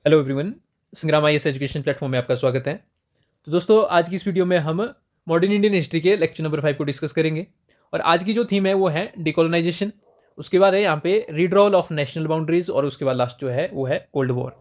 Hello everyone, संग्राम IAS education platform में आपका स्वागत है। तो दोस्तों, आज की इस वीडियो में हम मॉडर्न इंडियन हिस्ट्री के लेक्चर नंबर 5 को डिस्कस करेंगे। और आज की जो थीम है वो है डिकोलोनाइजेशन। उसके बाद है यहाँ पे रीड्रॉल ऑफ नेशनल बाउंड्रीज, और उसके बाद लास्ट जो है वो है कोल्ड वॉर।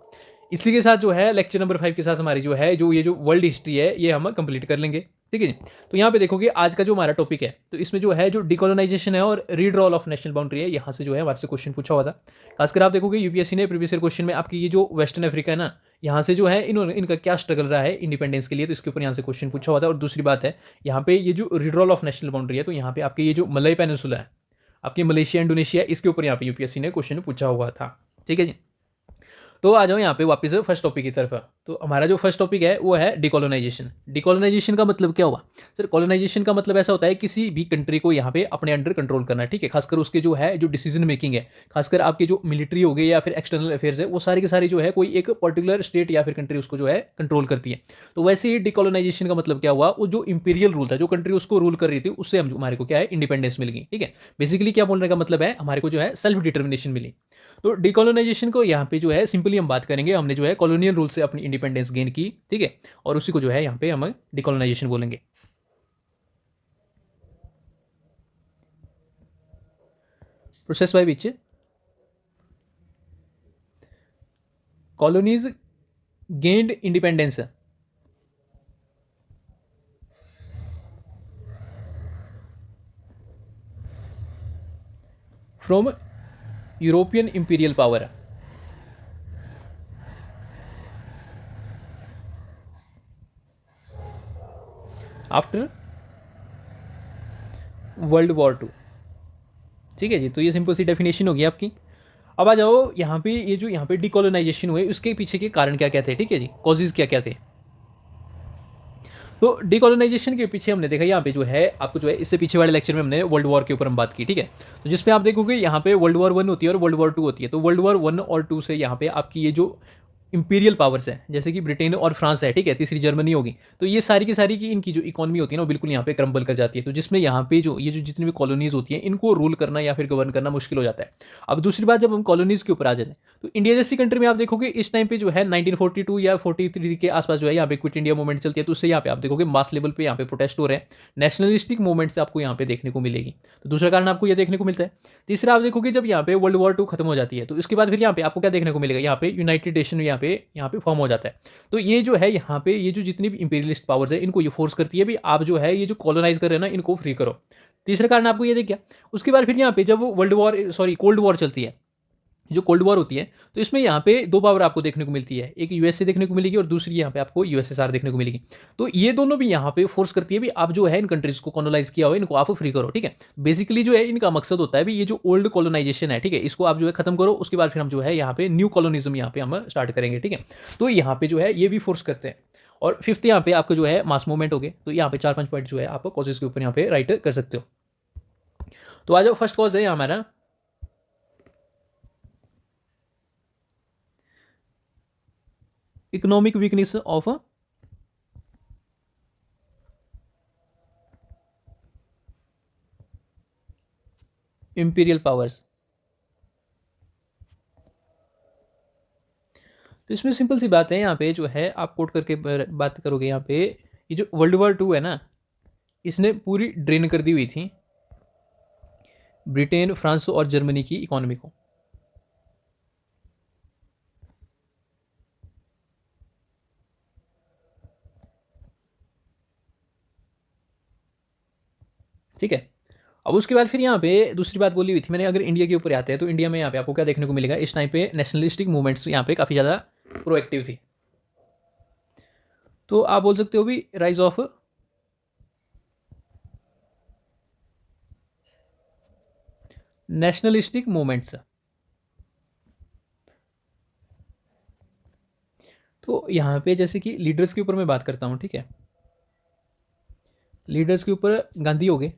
इसी के साथ जो है लेक्चर नंबर 5 के साथ हमारी जो है ये जो वर्ल्ड हिस्ट्री है ये हम कंप्लीट कर लेंगे। ठीक है जी। तो यहाँ पे देखोगे आज का जो हमारा टॉपिक है, तो इसमें जो है जो डिकोलोनाइजेशन है और रीड्रॉल ऑफ नेशनल बाउंड्री है, यहाँ से जो है हमारे से क्वेश्चन पूछा हुआ था। खासकर आप देखोगे यूपीएससी ने प्रीवियस ईयर क्वेश्चन में आपकी ये जो वेस्टर्न अफ्रीका है ना, यहाँ से जो है इन्होंने इनका क्या स्ट्रगल रहा है इंडिपेंडेंस के लिए, तो इसके ऊपर यहाँ से क्वेश्चन पूछा हुआ था। और दूसरी बात है यहाँ पे ये जो रिड्रॉल ऑफ नेशनल बाउंड्री है, तो यहाँ पे आपके ये जो मलय पेनिनसुला है, आपके मलेशिया इंडोनेशिया, इसके ऊपर यहाँ पे यूपीएससी ने क्वेश्चन पूछा हुआ था। ठीक है जी। तो आ जाओ यहाँ पे वापस फर्स्ट टॉपिक की तरफ। तो हमारा जो फर्स्ट टॉपिक है वो है डिकोलोनाइजेशन। डिकोलोनाइजेशन का मतलब क्या हुआ सर? कॉलोनाइजेशन का मतलब ऐसा होता है किसी भी कंट्री को यहाँ पे अपने अंडर कंट्रोल करना। ठीक है, खासकर उसके जो है जो डिसीजन मेकिंग है, खासकर आपके जो मिलिट्री हो गए या फिर एक्सटर्नल अफेयर्स है, वो सारी के सारी जो है कोई एक पर्टिकुलर स्टेट या फिर कंट्री उसको जो है कंट्रोल करती है। तो वैसे ही डिकोलोनाइजेशन का मतलब क्या हुआ, वो जो इंपीरियल रूल था, जो कंट्री उसको रूल कर रही थी, उससे हम हमारे को क्या है इंडिपेंडेंस मिल गई। ठीक है, बेसिकली क्या बोलने का मतलब है, हमारे को जो है सेल्फ डिटर्मिनेशन मिली। तो डिकोलोनाइजेशन को यहाँ पे जो है सिंपली हम बात करेंगे, हमने जो है कॉलोनियल रूल से अपनी इंडिपेंडेंस गेन की। ठीक है, और उसी को जो है यहाँ पे हम डिकोलोनाइजेशन बोलेंगे। Process by which colonies gained independence from European imperial power after world war two. ठीक है जी, तो ये सिंपल सी डेफिनेशन होगी आपकी। अब आ जाओ यहाँ पे, ये जो यहाँ पे डिकोलोनाइजेशन हुए उसके पीछे के कारण क्या क्या थे। ठीक है जी, कॉजेज क्या क्या थे। तो डिकोलोनाइजेशन के पीछे हमने देखा यहाँ पे जो है आपको जो है, इससे पीछे वाले लेक्चर में हमने वर्ल्ड वॉर के ऊपर हम बात की। ठीक है, तो जिसमें आप देखोगे यहाँ पे वर्ल्ड वॉर 1 होती है और वर्ल्ड वॉर 2 होती है। तो वर्ल्ड वॉर 1 और 2 से यहाँ पे आपकी ये जो इंपीरियल पावर्स है, जैसे कि ब्रिटेन और फ्रांस है, ठीक है, तीसरी जर्मनी होगी, तो ये सारी की सारी की इनकी जो इकोनॉमी होती है ना, वो बिल्कुल यहाँ पे क्रम्बल कर जाती है। तो जिसमें यहाँ पे जो ये जो जितनी भी कॉलोनीज होती हैं, इनको रूल करना या फिर गवर्न करना मुश्किल हो जाता है। अब दूसरी बात, जब हम कॉलोनीज के ऊपर आ जाते हैं, तो इंडिया जैसी कंट्री में आप देखोगे इस टाइम पे जो है 1942 या 43 के आसपास जो है यहाँ पे क्विट इंडिया मूवमेंट चलती है। तो उससे यहाँ पे आप देखोगे मास लेवल पे यहाँ पे प्रोटेस्ट हो रहे हैं, नेशनलिस्टिक मूवमेंट्स आपको यहाँ पे देखने को मिलेगी। तो दूसरा कारण आपको ये देखने को मिलता है। तीसरा आप देखोगे जब यहाँ पे वर्ल्ड वॉर 2 खत्म हो जाती है, तो इसके बाद फिर यहाँ पे आपको क्या देखने को मिलेगा, यहाँ पे यूनाइटेड नेशन यहाँ पे फॉर्म हो जाता है। तो ये जो है यहाँ पे ये जो जितनी भी इंपीरियलिस्ट पावर्स है, इनको ये फोर्स करती है भी आप जो है ये जो कॉलोनाइज कर रहे हैं ना, इनको फ्री करो। तीसरा कारण आपको ये देख गया। उसके बाद फिर यहाँ पे जब वर्ल्ड वॉर कोल्ड वॉर चलती है, जो कोल्ड वॉर होती है, तो इसमें यहाँ पे दो पावर आपको देखने को मिलती है, एक यूएसए देखने को मिलेगी और दूसरी यहाँ पे आपको यूएसएसआर देखने को मिलेगी। तो ये दोनों भी यहाँ पे फोर्स करती है भी आप जो है इन कंट्रीज को कॉलोनाइज किया हो, इनको आप फ्री करो। ठीक है, बेसिकली जो है इनका मकसद होता है भी ये जो ओल्ड कॉलोनाइजेशन है, ठीक है, इसको आप जो है खत्म करो। उसके बाद फिर हम जो है यहाँ पे न्यू कॉलोनिज्म यहाँ पे हम स्टार्ट करेंगे। ठीक है, तो यहाँ पे जो है ये भी फोर्स करते हैं। और फिफ्थ यहाँ पे आपको जो है मास मूवमेंट हो गए। तो यहाँ पे 4-5 पॉइंट जो है आप कॉजेज के ऊपर यहाँ पे राइट कर सकते हो। तो आ जाओ, फर्स्ट कॉज है हमारा economic weakness of imperial powers. तो इसमें सिंपल सी बात है, यहाँ पे जो है आप कोट करके बात करोगे, यहाँ पे ये जो वर्ल्ड वॉर 2 है ना, इसने पूरी ड्रेन कर दी हुई थी ब्रिटेन, फ्रांस और जर्मनी की इकोनॉमी को। ठीक है, अब उसके बाद फिर यहाँ पे दूसरी बात बोली हुई थी मैंने, अगर इंडिया के ऊपर आते हैं तो इंडिया में यहाँ पे आपको क्या देखने को मिलेगा, इस टाइम पे नेशनलिस्टिक मूवमेंट्स यहाँ पे काफ़ी ज़्यादा प्रोएक्टिव थी। तो आप बोल सकते हो भी राइज ऑफ नेशनलिस्टिक मूवमेंट्स। तो यहाँ पे जैसे कि लीडर्स के ऊपर मैं बात करता हूँ। ठीक है, लीडर्स के ऊपर गांधी हो गए।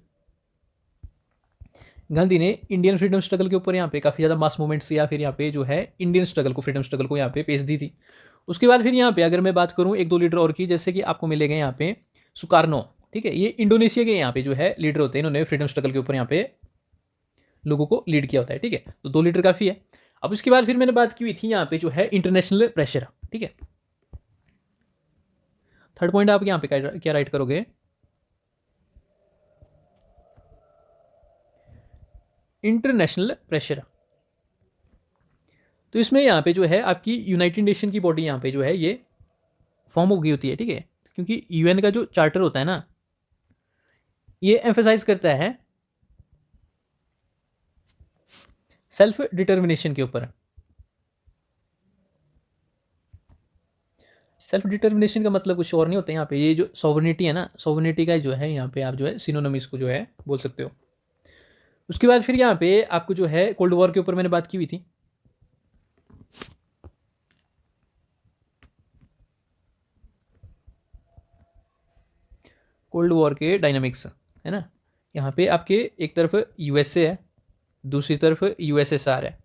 गांधी ने इंडियन फ्रीडम स्ट्रगल के ऊपर यहाँ पे काफ़ी ज़्यादा मास मूवमेंट्स या फिर यहाँ पे जो है इंडियन स्ट्रगल को, फ्रीडम स्ट्रगल को यहाँ पे पेश दी थी। उसके बाद फिर यहाँ पे अगर मैं बात करूँ एक दो लीडर और की, जैसे कि आपको मिलेगा यहाँ पे सुकार्नो। ठीक है, ये इंडोनेशिया के यहाँ पे जो है लीडर होते हैं, इन्होंने फ्रीडम स्ट्रगल के ऊपर यहाँ पे लोगों को लीड किया होता है। ठीक है, तो 2 लीडर काफ़ी है। अब उसके बाद फिर मैंने बात की हुई थी यहाँ पे जो है इंटरनेशनल प्रेशर। ठीक है। थर्ड पॉइंट आप यहाँ पे क्या राइट करोगे, इंटरनेशनल प्रेशर। तो इसमें यहाँ पे जो है आपकी यूनाइटेड नेशन की बॉडी यहाँ पे जो है ये फॉर्म हो गई होती है, ठीक है। क्योंकि यूएन का जो चार्टर होता है ना, ये एम्फेसाइज करता है सेल्फ डिटर्मिनेशन के ऊपर। सेल्फ डिटर्मिनेशन का मतलब कुछ और नहीं होता है यहाँ पे, ये जो सॉवरेनिटी है ना, सॉवरेनिटी का जो है यहाँ पे आप जो है सिनोनिम इसको जो है बोल सकते हो। उसके बाद फिर यहाँ पे आपको जो है कोल्ड वॉर के ऊपर मैंने बात की हुई थी। कोल्ड वॉर के डायनामिक्स है ना, यहाँ पे आपके एक तरफ यूएसए है, दूसरी तरफ यूएसएसआर है।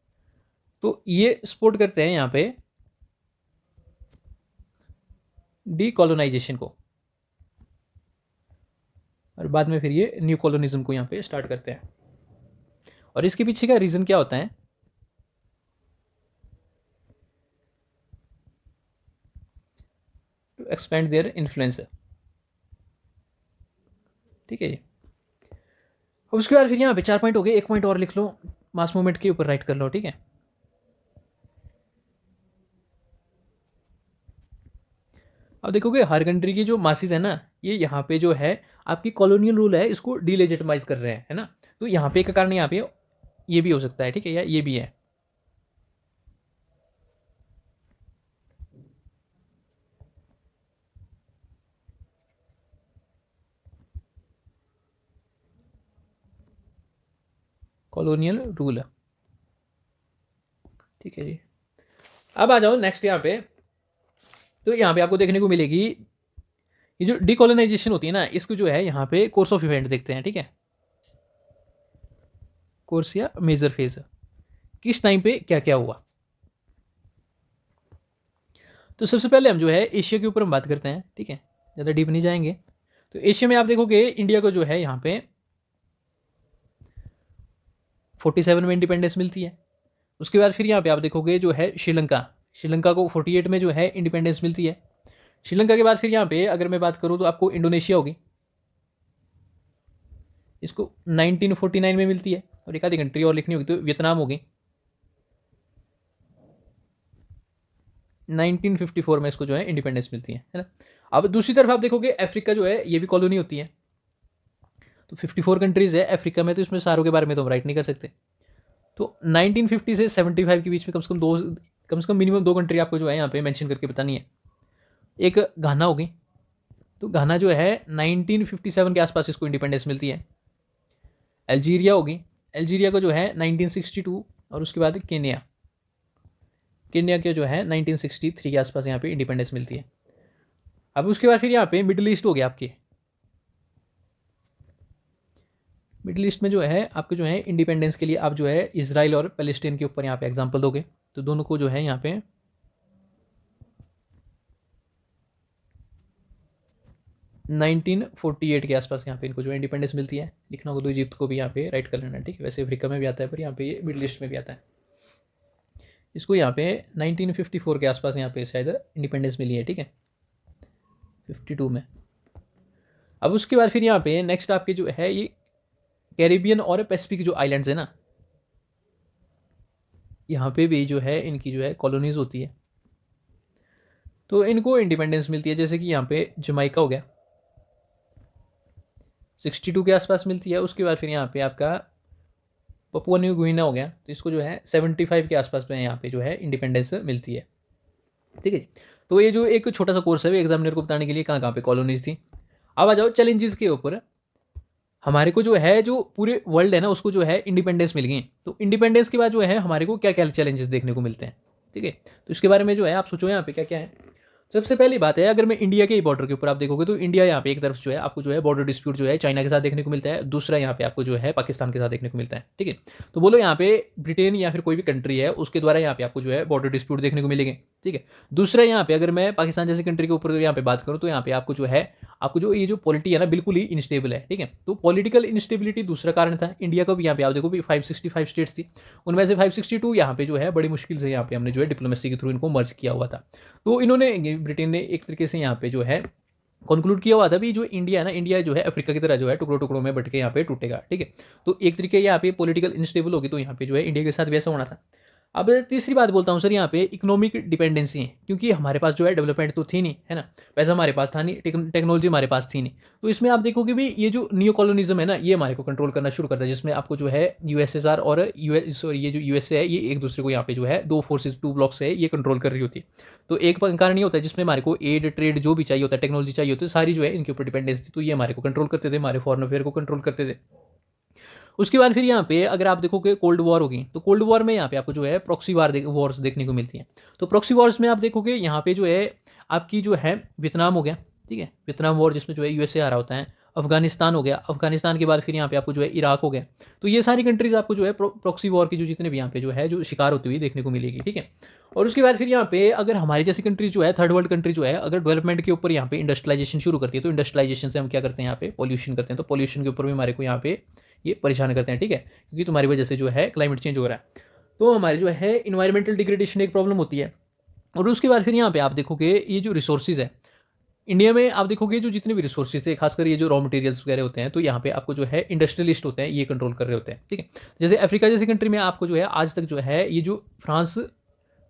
तो ये सपोर्ट करते हैं यहाँ पे डीकोलोनाइजेशन को, और बाद में फिर ये न्यू कॉलोनिज्म को यहाँ पे स्टार्ट करते हैं। और इसके पीछे का रीज़न क्या होता है, टू एक्सपेंड देयर इन्फ्लुएंस, ठीक है जी। अब उसके बाद फिर यहाँ पे 4 पॉइंट हो गए, एक पॉइंट और लिख लो, मास मूवमेंट के ऊपर राइट कर लो, ठीक है। अब देखोगे हर कंट्री की जो मासिस है ना, ये यहाँ पे जो है आपकी कॉलोनियल रूल है इसको डीलेजिटिमाइज कर रहे हैं, है ना। तो यहाँ पे का कारण यहाँ पे ये भी हो सकता है, ठीक है, या ये भी है। कॉलोनियल रूल, ठीक है जी। अब आ जाओ नेक्स्ट यहाँ पे। तो यहाँ पे आपको देखने को मिलेगी ये जो डिकोलोनाइजेशन होती है ना, इसको जो है यहाँ पे कोर्स ऑफ इवेंट देखते हैं, ठीक है। कोर्स या मेजर फेज, किस टाइम पे क्या क्या हुआ। तो सबसे पहले हम जो है एशिया के ऊपर हम बात करते हैं, ठीक है, ज़्यादा डीप नहीं जाएंगे। तो एशिया में आप देखोगे इंडिया को जो है यहाँ पे 47 में इंडिपेंडेंस मिलती है। उसके बाद फिर यहाँ पे आप देखोगे जो है श्रीलंका, श्रीलंका को 48 में जो है इंडिपेंडेंस मिलती है। श्रीलंका के बाद फिर यहाँ पे अगर मैं बात करूँ तो आपको इंडोनेशिया होगी, इसको 1949 में मिलती है। और एक आधी कंट्री और लिखनी होगी तो वियतनाम होगी, 1954 में इसको जो है इंडिपेंडेंस मिलती है ना। अब दूसरी तरफ आप देखोगे अफ्रीका जो है ये भी कॉलोनी होती है। तो 54 कंट्रीज़ है अफ्रीका में, तो इसमें सारों के बारे में तो हम राइट नहीं कर सकते। तो 1950 से 75 के बीच में कम से कम मिनिमम 2 कंट्री आपको जो है यहाँ पे मेंशन करके बतानी है। एक घाना होगी, तो घाना जो है 1957 के आसपास इसको इंडिपेंडेंस मिलती है। अल्जीरिया होगी, अल्जीरिया को जो है 1962, और उसके बाद केन्या, केन्या के जो है 1963 के आसपास यहाँ पे इंडिपेंडेंस मिलती है। अब उसके बाद फिर यहाँ पे मिडिल ईस्ट हो गया आपके, मिडिल ईस्ट में जो है आपके जो है इंडिपेंडेंस के लिए आप जो है इजराइल और पैलेस्टीन के ऊपर यहाँ पे एग्जांपल दोगे। तो दोनों को जो है यहाँ पे 1948 के आसपास यहाँ पे इनको जो इंडिपेंडेंस मिलती है। लिखना होगा तो इजिप्ट को भी यहाँ पे राइट कर लेना, ठीक है। वैसे अफ्रीका में भी आता है पर यहाँ पे ये मिडिल ईस्ट में भी आता है। इसको यहाँ पे 1954 के आसपास यहाँ पे शायद इंडिपेंडेंस मिली है, ठीक है, 52 में। अब उसके बाद फिर यहाँ पे नेक्स्ट आपके जो है ये कैरिबियन और पैसिफिक जो आइलैंड्स है ना, यहाँ पे भी जो है इनकी जो है कॉलोनीज होती है, तो इनको इंडिपेंडेंस मिलती है। जैसे कि यहाँ पे जमाइका हो गया, 62 के आसपास मिलती है। उसके बाद फिर यहाँ पे आपका पपुआ न्यू गिनी हो गया, तो इसको जो है 75 के आसपास में यहाँ पे जो है इंडिपेंडेंस मिलती है, ठीक है। तो ये जो एक छोटा सा कोर्स है एग्जामिनर को बताने के लिए कहाँ कहाँ पे कॉलोनीज थी। अब आ जाओ चैलेंजेस के ऊपर। हमारे को जो है जो पूरे वर्ल्ड है ना उसको जो है इंडिपेंडेंस मिल गई, तो इंडिपेंडेंस के बाद जो है हमारे को क्या क्या चैलेंजेस देखने को मिलते हैं, ठीक है। तो इसके बारे में जो है आप सोचो यहाँ पे क्या क्या है। सबसे पहली बात है, अगर मैं इंडिया के बॉर्डर के ऊपर आप देखोगे तो इंडिया यहाँ पे एक तरफ जो है आपको जो है बॉर्डर डिस्प्यूट जो है चाइना के साथ देखने को मिलता है, दूसरा यहाँ पे आपको जो है पाकिस्तान के साथ देखने को मिलता है, ठीक है। तो बोलो यहाँ पे ब्रिटेन या फिर कोई भी कंट्री है उसके द्वारा यहाँ पे आपको जो है बॉर्डर डिस्प्यूट देखने को मिलेंगे, ठीक है। दूसरा यहाँ पे अगर मैं पाकिस्तान जैसी कंट्री के ऊपर यहाँ पे बात करूँ तो यहाँ पे आपको जो है आपको जो ये जो पॉलिटी है ना बिल्कुल ही इनस्टेबल है, ठीक है। तो पॉलिटिकल इनस्टेबिलिटी दूसरा कारण था। इंडिया का भी यहाँ पे आप देखो भी 565 स्टेट्स थी, उनमें से 562 यहाँ पे जो है बड़ी मुश्किल से यहाँ पे हमने जो है डिप्लोमेसी के थ्रू इनको मर्ज किया हुआ था। तो इन्होंने ब्रिटेन ने एक तरीके से यहाँ पे जो है कंक्लूड किया हुआ था भी जो इंडिया है ना, इंडिया जो है अफ्रीका की तरह जो है टुकड़ों टुकड़ों में बट के यहाँ पे टूटेगा, ठीक है। तो एक तरीके यहाँ पे पॉलिटिकल इनस्टेबल होगी, तो यहाँ पे जो है इंडिया के साथ वैसा होना था। अब तीसरी बात बोलता हूँ सर, यहाँ पे इकोनॉमिक डिपेंडेंसी है, क्योंकि हमारे पास जो है डेवलपमेंट तो थी नहीं, है ना, पैसा हमारे पास था नहीं, टेक्नोलॉजी हमारे पास थी नहीं। तो इसमें आप देखोगे भी ये जो नियो कॉलोनिज्म है ना, ये हमारे को कंट्रोल करना शुरू करता है, जिसमें आपको जो है यूएसएसआर और ये जो यूएसए है, ये एक दूसरे को यहाँ पे जो है दो फोर्सेज, टू ब्लॉक्स है, ये कंट्रोल कर रही होती है। तो एक कारण ये होता है जिसमें हमारे को एड ट्रेड जो भी चाहिए होता है, टेक्नोलॉजी चाहिए होती है, सारी जो है इनके ऊपर डिपेंडेंस थी। तो ये हमारे को कंट्रोल करते थे, हमारे फॉरेन अफेयर को कंट्रोल करते थे। उसके बाद फिर यहाँ पे अगर आप देखोगे कोल्ड वॉर होगी, तो कोल्ड वॉर में यहाँ पे आपको जो है प्रॉक्सी वॉर्स देखने को मिलती हैं। तो प्रॉक्सी वॉर्स में आप देखोगे यहाँ पे जो है आपकी जो है वियतनाम हो गया, ठीक है, वियतनाम वॉर जिसमें जो है यूएसए आ रहा होता है, अफगानिस्तान हो गया, अफगानिस्तान के बाद फिर यहाँ पे आपको जो है इराक हो गया। तो ये सारी कंट्रीज आपको जो है प्रॉक्सी वॉर की जो जितने भी यहाँ पे जो है जो शिकार होती हुई देखने को मिलेगी, ठीक है। और उसके बाद फिर यहाँ पे अगर हमारी जैसी कंट्री जो है, थर्ड वर्ल्ड कंट्री जो है, अगर डेवलपमेंट के ऊपर यहाँ पे इंडस्ट्रियलाइजेशन शुरू करती है, तो इंडस्ट्रियलाइजेशन से हम क्या करते हैं, यहाँ पे पॉल्यूशन करते हैं। तो पॉल्यूशन के ऊपर भी हमारे को यहाँ पे ये परेशान करते हैं, ठीक है, क्योंकि तुम्हारी वजह से जो है क्लाइमेट चेंज हो रहा है। तो हमारे जो है इन्वायरमेंटल डिग्रेडेशन एक प्रॉब्लम होती है। और उसके बाद फिर यहाँ पे आप देखोगे ये जो रिसोर्सेज है इंडिया में, आप देखोगे जो जितने भी रिसोर्सेज है, खासकर ये जो रॉ मटेरियल्स वगैरह होते हैं, तो यहाँ पे आपको जो है इंडस्ट्रियलिस्ट होते हैं, ये कंट्रोल कर रहे होते हैं, ठीक है। जैसे अफ्रीका जैसी कंट्री में आपको जो है आज तक जो है ये जो फ्रांस,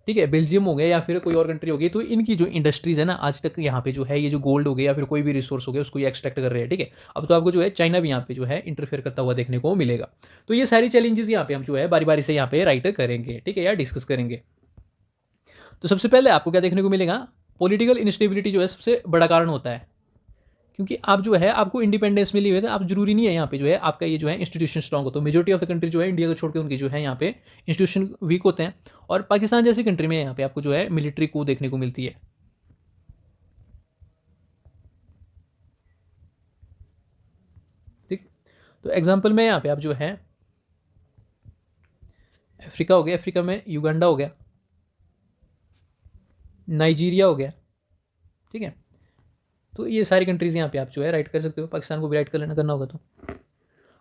ठीक है, बेल्जियम हो गया या फिर कोई और कंट्री होगी, तो इनकी जो इंडस्ट्रीज है ना आज तक यहाँ पे जो है ये जो गोल्ड हो गया या फिर कोई भी रिसोर्स हो गया उसको ये एक्सट्रैक्ट कर रहे हैं, ठीक है। अब तो आपको जो है चाइना भी यहाँ पे जो है इंटरफेयर करता हुआ देखने को मिलेगा। तो ये सारी चैलेंजेस यहाँ पे हम जो है बारी बारी से यहाँ पे राइट करेंगे, ठीक है, या डिस्कस करेंगे। तो सबसे पहले आपको क्या देखने को मिलेगा, पॉलिटिकल इंस्टेबिलिटी जो है सबसे बड़ा कारण होता है, क्योंकि आप जो है आपको इंडिपेंडेंस मिली हुई है, आप जरूरी नहीं है यहाँ पे जो है आपका ये जो है इंस्टीट्यूशन स्ट्रॉन्ग हो। तो मेजोरिटी ऑफ द कंट्री जो है इंडिया को छोड़ के उनकी जो है यहाँ पे इंस्टीट्यूशन वीक होते हैं। और पाकिस्तान जैसी कंट्री में यहाँ पे आपको जो है मिलिट्री को देखने को मिलती है, ठीक। तो एग्जाम्पल में यहाँ पे आप जो है अफ्रीका हो गया, अफ्रीका में युगांडा हो गया, नाइजीरिया हो गया, ठीक है। तो ये सारी कंट्रीज़ यहाँ पे आप जो है राइट कर सकते हो, पाकिस्तान को भी राइट कर लेना करना होगा तो।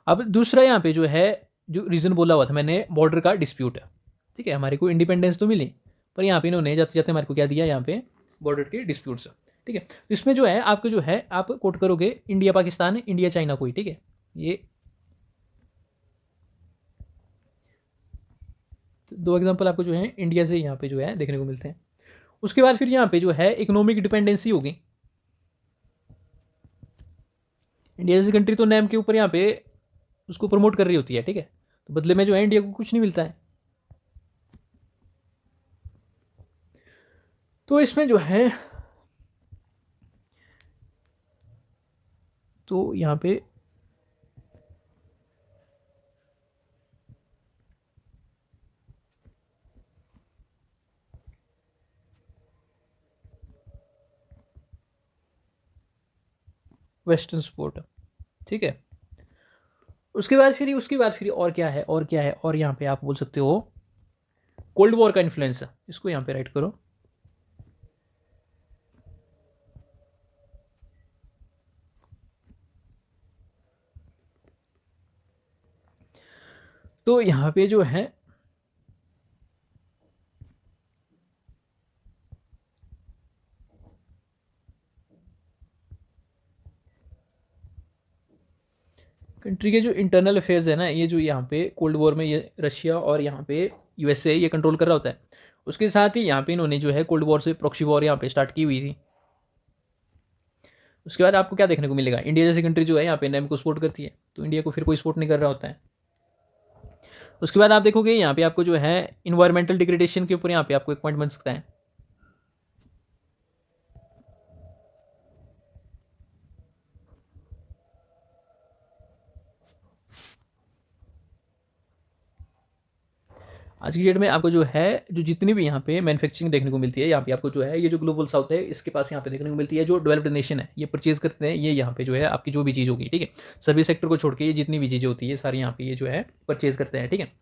अब दूसरा यहाँ पे जो है जो रीज़न बोला हुआ था मैंने, बॉर्डर का डिस्प्यूट है, ठीक है। हमारे को इंडिपेंडेंस तो मिली, पर यहाँ पे इन्होंने जाते जाते हमारे को क्या दिया, यहाँ पे बॉर्डर के डिस्प्यूट्स, ठीक है। तो इसमें जो है आपको जो है आप कोट करोगे इंडिया पाकिस्तान, इंडिया चाइना कोई, ठीक है। ये दो एग्जाम्पल आपको जो है इंडिया से यहाँ पे जो है देखने को मिलते हैं। उसके बाद फिर यहाँ पे जो है इकोनॉमिक डिपेंडेंसी होगी। इंडिया जैसी कंट्री तो नेम के ऊपर यहाँ पे उसको प्रमोट कर रही होती है, ठीक है, तो बदले में जो है इंडिया को कुछ नहीं मिलता है। तो इसमें जो है तो यहाँ पे वेस्टर्न सपोर्ट, ठीक है। उसके बाद फिर और क्या है, और क्या है, और यहाँ पे आप बोल सकते हो कोल्ड वॉर का इन्फ्लुएंस, इसको यहाँ पे राइट करो। तो यहाँ पे जो है कंट्री के जो इंटरनल अफेयर्स है ना, ये जो यहाँ पे कोल्ड वॉर में ये रशिया और यहाँ पे यूएसए ये कंट्रोल कर रहा होता है। उसके साथ ही यहाँ पे इन्होंने जो है कोल्ड वॉर से प्रॉक्सी वॉर यहाँ पे स्टार्ट की हुई थी। उसके बाद आपको क्या देखने को मिलेगा, इंडिया जैसी कंट्री जो है यहाँ पे नेम को सपोर्ट करती है, तो इंडिया को फिर कोई सपोर्ट नहीं कर रहा होता है। उसके बाद आप देखोगे यहाँ पे आपको जो है इन्वायरमेंटल डिग्रेडेशन के ऊपर यहाँ पे आपको एक पॉइंट बन सकता है। आज की डेट में आपको जो है जो जितनी भी यहाँ पे मैन्युफैक्चरिंग देखने को मिलती है, यहाँ पे आपको जो है ये जो ग्लोबल साउथ है इसके पास यहाँ पे देखने को मिलती है, जो डेवलप्ड नेशन है ये परचेज करते हैं, ये यहाँ पे जो है आपकी जो भी चीज़ होगी, ठीक है, सर्विस सेक्टर को छोड़ के ये जितनी भी चीज़ें होती है सारी यहाँ पे ये जो है परचेज करते हैं, ठीक है।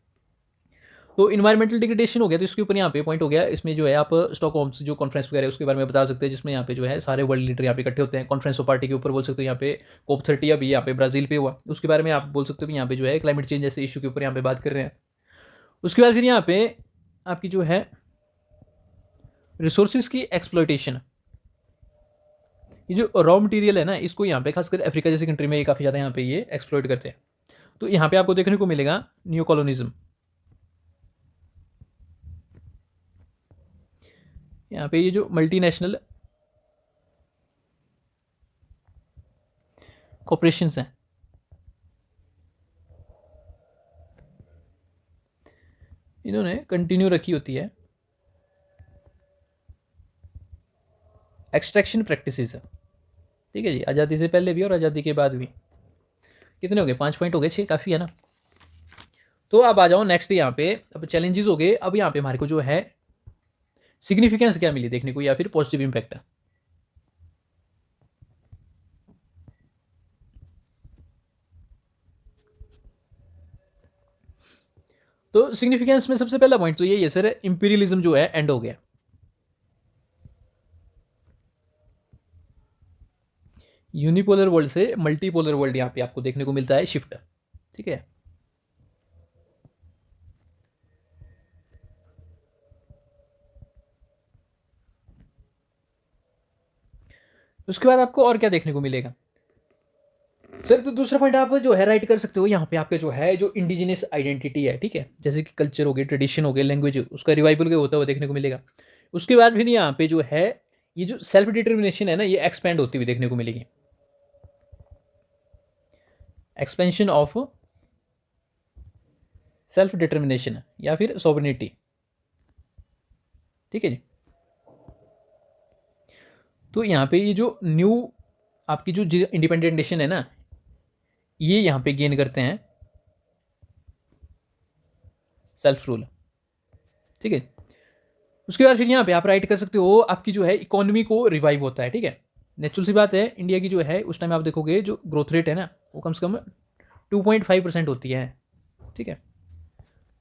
तो इन्वायरमेंटल डिग्रेडेशन हो गया, तो इसके ऊपर यहाँ पे पॉइंट हो गया, इसमें जो है आप स्टॉकहोम्स जो कॉन्फ्रेंस वगैरह है उसके बारे में बता सकते हैं, जिसमें यहाँ पे जो है सारे वर्ल्ड लीडर यहाँ पे इकट्ठे होते हैं कॉन्फ्रेंस ऑफ पार्टी के ऊपर, बोल सकते हो यहाँ पे COP30 अभी यहाँ पे ब्राजील पे हुआ, उसके बारे में आप बोल सकते हो कि यहाँ पे जो है क्लाइमेट चेंज जैसे इशू के ऊपर यहाँ पे बात कर रहे हैं। उसके बाद फिर यहाँ पे आपकी जो है रिसोर्सेज की एक्सप्लॉयटेशन, ये जो रॉ मटेरियल है ना, इसको यहाँ पे खासकर अफ्रीका जैसी कंट्री में काफ़ी ज़्यादा यहाँ पे ये एक्सप्लॉयट करते हैं। तो यहाँ पे आपको देखने को मिलेगा न्यू कॉलोनिज्म, यहाँ पे ये जो मल्टीनेशनल कॉर्पोरेशंस हैं, इन्होंने कंटिन्यू रखी होती है एक्सट्रैक्शन प्रैक्टिसेस, ठीक है जी, आज़ादी से पहले भी और आज़ादी के बाद भी। कितने हो गए, 5 पॉइंट हो गए, 6 काफ़ी है ना। तो अब आ जाओ नेक्स्ट यहाँ पे, अब चैलेंजेस हो गए, अब यहाँ पे हमारे को जो है सिग्निफिकेंस क्या मिली देखने को, या फिर पॉजिटिव इंपैक्ट है। तो सिग्निफिकेंस में सबसे पहला पॉइंट तो ये सर, इंपीरियलिज्म जो है एंड हो गया। यूनिपोलर वर्ल्ड से मल्टीपोलर वर्ल्ड यहाँ पे आपको देखने को मिलता है शिफ्ट, ठीक है। उसके बाद आपको और क्या देखने को मिलेगा सर, तो दूसरा पॉइंट आप जो है राइट कर सकते हो यहाँ पे, आपके जो है जो इंडिजिनस आइडेंटिटी है, ठीक है, जैसे कि कल्चर हो गए, ट्रेडिशन हो गए, लैंग्वेज, उसका रिवाइवल होता हुआ देखने को मिलेगा। उसके बाद फिर यहाँ पे जो है ये जो सेल्फ डिटर्मिनेशन है ना, ये एक्सपेंड होती हुई देखने को मिलेगी, एक्सपेंशन ऑफ सेल्फ डिटर्मिनेशन या फिर सॉवरेनिटी, ठीक है जी। तो यहाँ पे ये जो न्यू आपकी जो इंडिपेंडेंट नेशन है ना, ये यहाँ पे गेन करते हैं सेल्फ रूल, ठीक है। उसके बाद फिर यहाँ पे आप राइट कर सकते हो, आपकी जो है इकोनॉमी को रिवाइव होता है, ठीक है। नेचुरल सी बात है, इंडिया की जो है उस टाइम आप देखोगे जो ग्रोथ रेट है ना, वो कम से कम 2.5% होती है, ठीक है।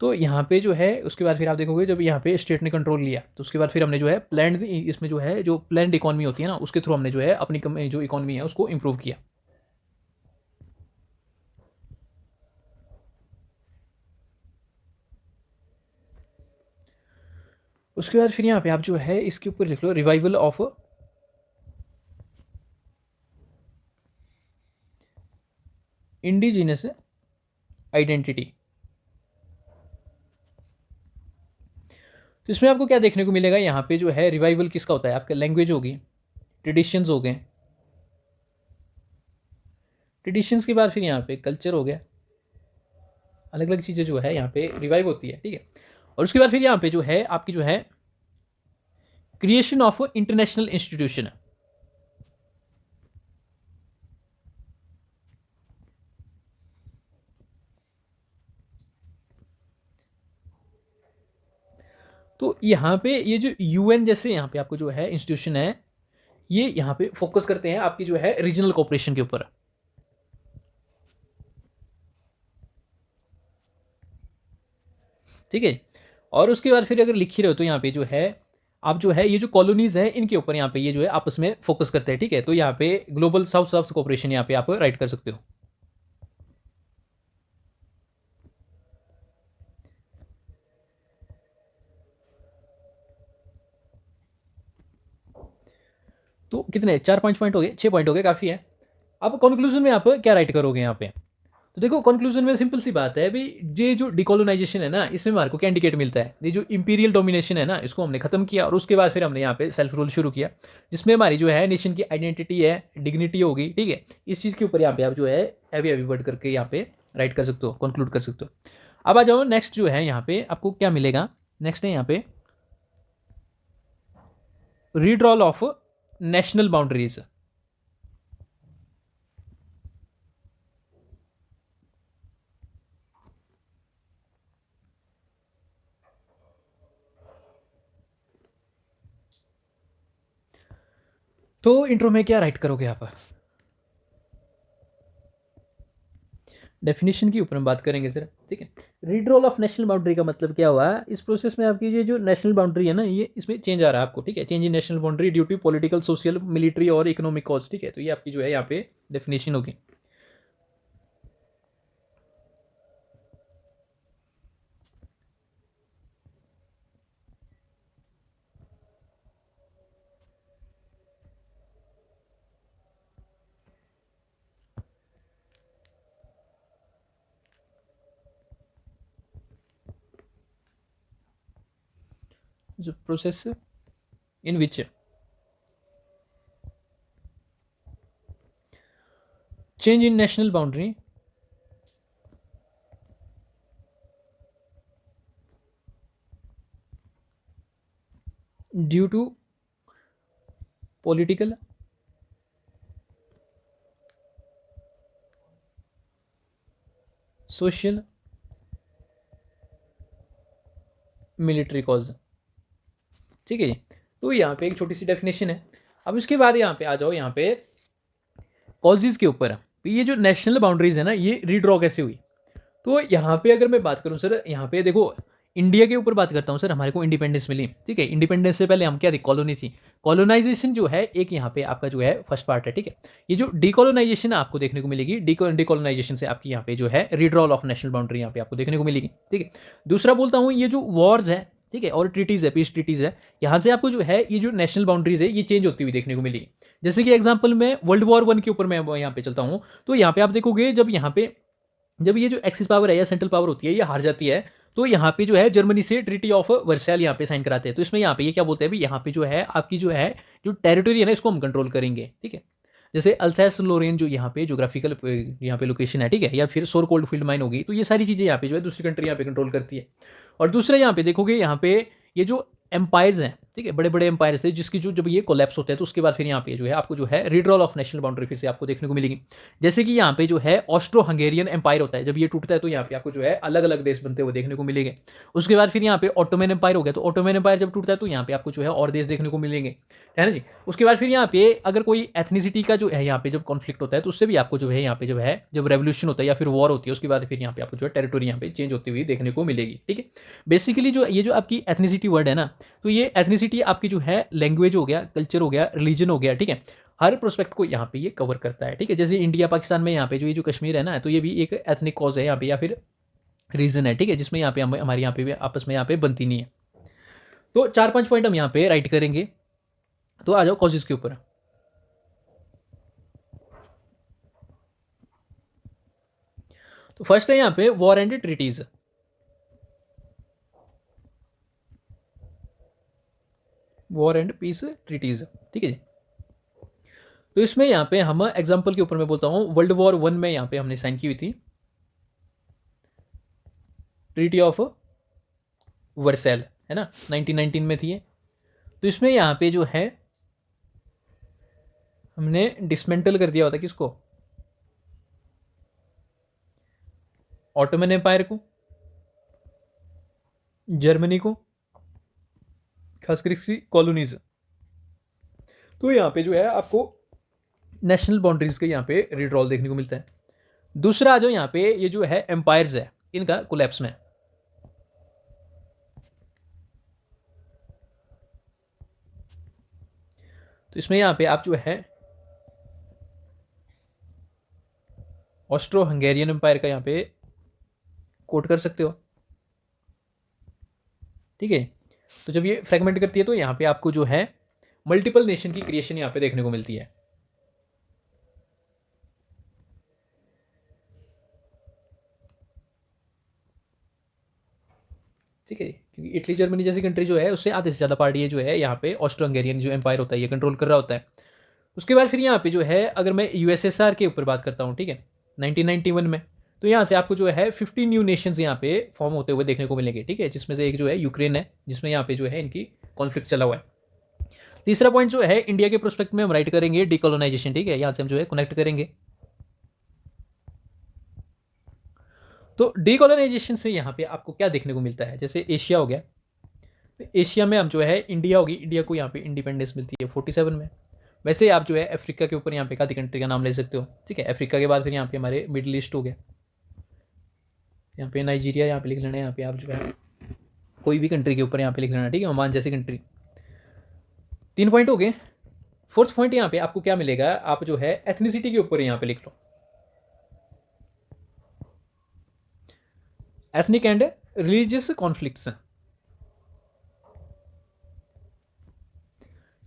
तो यहाँ पे जो है उसके बाद फिर आप देखोगे जब यहाँ पे स्टेट ने कंट्रोल लिया, तो उसके बाद फिर हमने जो है प्लान्ड, इसमें जो है जो प्लान्ड इकोनॉमी होती है ना, उसके थ्रू हमने जो है अपनी जो इकोनॉमी है उसको इम्प्रूव किया। उसके बाद फिर यहाँ पे आप जो है इसके ऊपर लिख लो रिवाइवल ऑफ इंडिजिनस आइडेंटिटी। तो इसमें आपको क्या देखने को मिलेगा, यहाँ पे जो है रिवाइवल किसका होता है, आपका लैंग्वेज होगी, ट्रेडिशंस हो गए, ट्रेडिशंस के बाद फिर यहाँ पे कल्चर हो गया, अलग अलग चीज़ें जो है यहाँ पे रिवाइव होती है, ठीक है। और उसके बाद फिर यहाँ पे जो है आपकी जो है क्रिएशन ऑफ इंटरनेशनल इंस्टीट्यूशन, तो यहाँ पे ये जो UN जैसे यहाँ पे आपको जो है इंस्टीट्यूशन है, ये यहाँ पे फोकस करते हैं आपकी जो है रीजनल कोऑपरेशन के ऊपर, ठीक है। और उसके बाद फिर अगर लिख ही रहे हो तो यहाँ पे जो है आप जो है ये जो कॉलोनीज हैं इनके ऊपर यहाँ पे ये जो है आपस में फोकस करते हैं, ठीक है। तो यहाँ पे ग्लोबल साउथ साउथ कोऑपरेशन यहाँ पे आप राइट कर सकते हो। तो कितने 4-5 पॉइंट हो गए, 6 पॉइंट हो गए, काफ़ी है। अब कंक्लूजन में आप क्या राइट करोगे यहाँ पे, तो देखो कंक्लूजन में सिंपल सी बात है भाई, ये जो डिकोलोनाइजेशन है ना, इसमें हमारे को क्या इंडिकेट मिलता है, ये जो इंपीरियल डोमिनेशन है ना, इसको हमने खत्म किया, और उसके बाद फिर हमने यहाँ पे सेल्फ रूल शुरू किया, जिसमें हमारी जो है नेशन की आइडेंटिटी है, डिग्निटी होगी, ठीक है। इस चीज़ के ऊपर यहाँ पे आप जो है हैवी हैवी वर्ड करके यहाँ पे राइट कर सकते हो, कंक्लूड कर सकते हो। अब आ जाओ नेक्स्ट जो है यहाँ पे आपको क्या मिलेगा, नेक्स्ट है यहाँ पे रीड्रॉल ऑफ नेशनल बाउंड्रीज। तो इंट्रो में क्या राइट करोगे आप, डेफिनेशन के ऊपर हम बात करेंगे सर, ठीक है। रीड्रॉल ऑफ नेशनल बाउंड्री का मतलब क्या हुआ, इस प्रोसेस में आपकी ये जो नेशनल बाउंड्री है ना, ये इसमें चेंज आ रहा है आपको, ठीक है। Change in national boundary due to political, social, military और इकोनॉमिक कॉज, ठीक है। तो ये आपकी जो है यहाँ पे डेफिनेशन होगी। जो process in which change in national boundary due to political, social, military cause, ठीक है जी। तो यहाँ पे एक छोटी सी डेफिनेशन है। अब इसके बाद यहाँ पे आ जाओ, यहाँ पे कॉजेज के ऊपर। तो ये जो नेशनल बाउंड्रीज है ना, ये रीड्रॉ कैसे हुई। तो यहाँ पे अगर मैं बात करूँ सर, यहाँ पे देखो, इंडिया के ऊपर बात करता हूँ सर, हमारे को इंडिपेंडेंस मिली, ठीक है। इंडिपेंडेंस से पहले हम क्या थे, कॉलोनी थी। कॉलोनाइजेशन जो है एक यहाँ पे आपका जो है फर्स्ट पार्ट है, ठीक है। ये जो डीकॉलोनाइजेशन आपको देखने को मिलेगी, डीकॉलोनाइजेशन से आपकी यहाँ पे जो है रीड्रॉल ऑफ नेशनल बाउंड्री यहाँ पे आपको देखने को मिलेगी, ठीक है। दूसरा बोलता हूँ, ये जो वॉर्स है, ठीक है, और ट्रीटीज़ है, पीस ट्रीटीज़ है, यहाँ से आपको जो है ये जो नेशनल बाउंड्रीज है ये चेंज होती हुई देखने को मिलेगी। जैसे कि एग्जाम्पल में वर्ल्ड वॉर 1 के ऊपर मैं यहाँ पे चलता हूँ, तो यहाँ पे आप देखोगे, जब ये जो एक्सिस पावर है या सेंट्रल पावर होती है ये हार जाती है, तो यहाँ पे जो है जर्मनी से ट्रीटी ऑफ वर्साइल यहाँ पे साइन कराते हैं। तो इसमें यहाँ पे ये क्या बोलते हैं, भाई यहाँ पे जो है आपकी जो है जो टेरिटरी है ना, इसको हम कंट्रोल करेंगे, ठीक है। जैसे अल्सैस लोरेन जो यहाँ पे जोग्राफिकल यहाँ पे लोकेशन है, ठीक है, या फिर सोर कोल्ड फील्ड माइन होगी, तो ये सारी चीज़ें यहाँ पे जो है दूसरी कंट्री यहाँ पे कंट्रोल करती है। और दूसरा यहाँ पे देखोगे, यहाँ पे ये जो एम्पायर्स हैं, ठीक है, बड़े बड़े एम्पायर्स थे, जिसकी जो जब ये कोलैप्स होते हैं तो उसके बाद फिर यहाँ पे जो है आपको जो है रीड्रॉल ऑफ नेशनल बाउंड्री फिर से आपको देखने को मिलेगी। जैसे कि यहाँ पे जो है ऑस्ट्रो हंगेरियन एम्पायर होता है, जब ये टूटता है तो यहाँ पे आपको जो है अलग अलग देश बनते हुए देखने को मिलेंगे। उसके बाद फिर यहाँ पे ऑटोमन एम्पायर हो गया, तो ऑटोमन एम्पायर जब टूटता है तो यहाँ पे आपको जो है और देश देखने को मिलेंगे, है ना जी। उसके बाद फिर यहाँ पे अगर कोई एथनिसिटी का जो है यहाँ पे जब कॉन्फ्लिक्ट होता है तो उससे भी आपको जो है यहाँ पे जब है जब रेवोल्यूशन होता है या फिर वॉर होती है, उसके बाद फिर यहाँ पे आपको जो है टेरिटोरी यहाँ पे चेंज होती हुई देखने को मिलेगी, ठीक है। बेसिकली जो ये जो आपकी एथनिसिटी वर्ड है ना, तो ये एथनिसिटी आपकी जो है लैंग्वेज हो गया, कल्चर हो गया, रिलीजन हो गया, ठीक है, हर प्रोस्पेक्ट को यहाँ पे ये कवर करता है, ठीक है। जैसे इंडिया पाकिस्तान में यहाँ पे जो ये जो कश्मीर है ना, तो ये भी एक एथनिक कॉज है यहाँ पे या फिर रीजन है, ठीक है, जिसमें यहाँ पे हमारे यहाँ पे भी आपस में यहाँ पे बनती नहीं है। तो 4-5 पॉइंट हम यहाँ पे राइट करेंगे। तो आ जाओ कॉजेज के ऊपर। तो फर्स्ट है यहाँ पे war and treaties, war and peace treaties, ठीक है जी। तो इसमें यहाँ पे हम एग्जाम्पल के ऊपर मैं बोलता हूँ, वर्ल्ड वॉर 1 में यहाँ पे हमने साइन की हुई थी ट्रीटी ऑफ वर्सेल, है ना, 1919 में थी ये। तो इसमें यहाँ पे जो है हमने डिसमेंटल कर दिया होता किसको, ऑटोमन एम्पायर को, जर्मनी को, खासकर इसकी कॉलोनीज। तो यहाँ पे जो है आपको नेशनल बाउंड्रीज के यहाँ पे रिड्रॉल देखने को मिलता है। दूसरा आ जाओ यहाँ पे, ये जो है एम्पायर्स है इनका कोलैप्स में, तो इसमें यहाँ पे आप जो है ऑस्ट्रो हंगेरियन एम्पायर का यहाँ पे कोट कर सकते हो, ठीक है। तो जब ये फ्रेगमेंट करती है तो यहाँ पे आपको जो है मल्टीपल नेशन की क्रिएशन यहाँ पे देखने को मिलती है, ठीक है। क्योंकि इटली जर्मनी जैसी कंट्री जो है उससे आधे से ज़्यादा पार्टी जो है यहाँ पे ऑस्ट्रो हंगेरियन जो एम्पायर होता है ये कंट्रोल कर रहा होता है। उसके बाद फिर यहाँ पे जो है अगर मैं यूएसएसआर के ऊपर बात करता हूँ, ठीक है, 1991 में, तो यहाँ से आपको जो है 50 न्यू नेशंस यहाँ पे फॉर्म होते हुए देखने को मिलेंगे, ठीक है, जिसमें से एक जो है यूक्रेन है, जिसमें यहाँ पे जो है इनकी कॉन्फ्लिक्ट चला हुआ है। तीसरा पॉइंट जो है इंडिया के प्रोस्पेक्ट में हम राइट करेंगे डीकोलोनाइजेशन, ठीक है, यहाँ से हम जो है कनेक्ट करेंगे। तो डीकोलोनाइजेशन से यहाँ पे आपको क्या देखने को मिलता है, जैसे एशिया हो गया, तो एशिया में हम जो है इंडिया होगी, इंडिया को यहाँ पे इंडिपेंडेंस मिलती है 47 में। वैसे आप जो है अफ्रीका के ऊपर यहाँ पे आधी कंट्री का नाम ले सकते हो, ठीक है। अफ्रीका के बाद फिर यहाँ पे हमारे मिडिल ईस्ट हो गया, यहाँ पे नाइजीरिया यहाँ पे लिख लेना है, यहाँ पे आप जो है कोई भी कंट्री के ऊपर यहाँ पे लिख लेना, ठीक है, ओमान जैसी कंट्री। 3 पॉइंट हो गए। 4th पॉइंट यहाँ पे आपको क्या मिलेगा, आप जो है एथनिसिटी के ऊपर यहाँ पे लिख लो, एथनिक एंड रिलीजियस कॉन्फ्लिक्ट्स।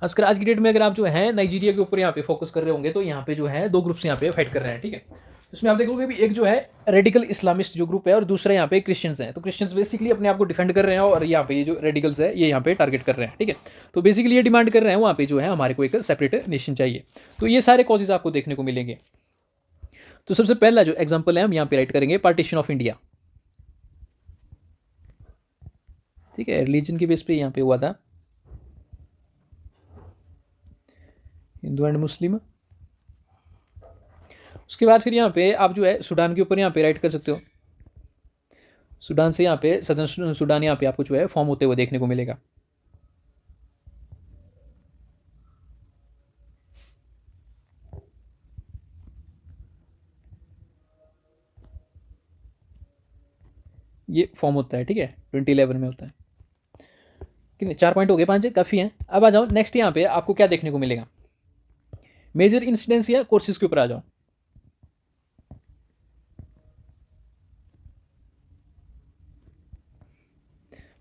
खासकर आज की डेट में अगर आप जो है नाइजीरिया के ऊपर यहाँ पे फोकस कर रहे होंगे तो यहाँ पे जो है 2 ग्रुप्स यहाँ पे फाइट कर रहे हैं, ठीक है। इसमें आप देखोगे भी एक जो है रेडिकल इस्लामिस्ट जो ग्रुप है और दूसरा यहाँ पे क्रिश्चियंस हैं। तो क्रिश्चियंस बेसिकली अपने आप को डिफेंड कर रहे हैं और यहाँ पे ये जो रेडिकल्स है ये यहाँ पे टारगेट कर रहे हैं, ठीक है। तो बेसिकली ये डिमांड कर रहे हैं वहाँ पे जो है हमारे को एक सेपरेट नेशन चाहिए। तो ये सारे कॉजेज आपको देखने को मिलेंगे। तो सबसे पहला जो एग्जाम्पल है हम यहाँ पे राइट करेंगे पार्टीशन ऑफ इंडिया, ठीक है, रिलीजन के बेस पे यहाँ पे हुआ था, हिंदू एंड मुस्लिम। उसके बाद फिर यहाँ पे आप जो है सूडान के ऊपर यहाँ पे राइट कर सकते हो। सूडान से यहाँ पे सदर्न सूडान यहाँ पे आपको जो है फॉर्म होते हुए देखने को मिलेगा। ये फॉर्म होता है, ठीक है, 2011 में होता है। कितने 4 पॉइंट हो गए, 5 काफ़ी हैं। अब आ जाओ नेक्स्ट, यहाँ पे आपको क्या देखने को मिलेगा, मेजर इंसिडेंट्स या कोर्सेज के ऊपर आ जाओ।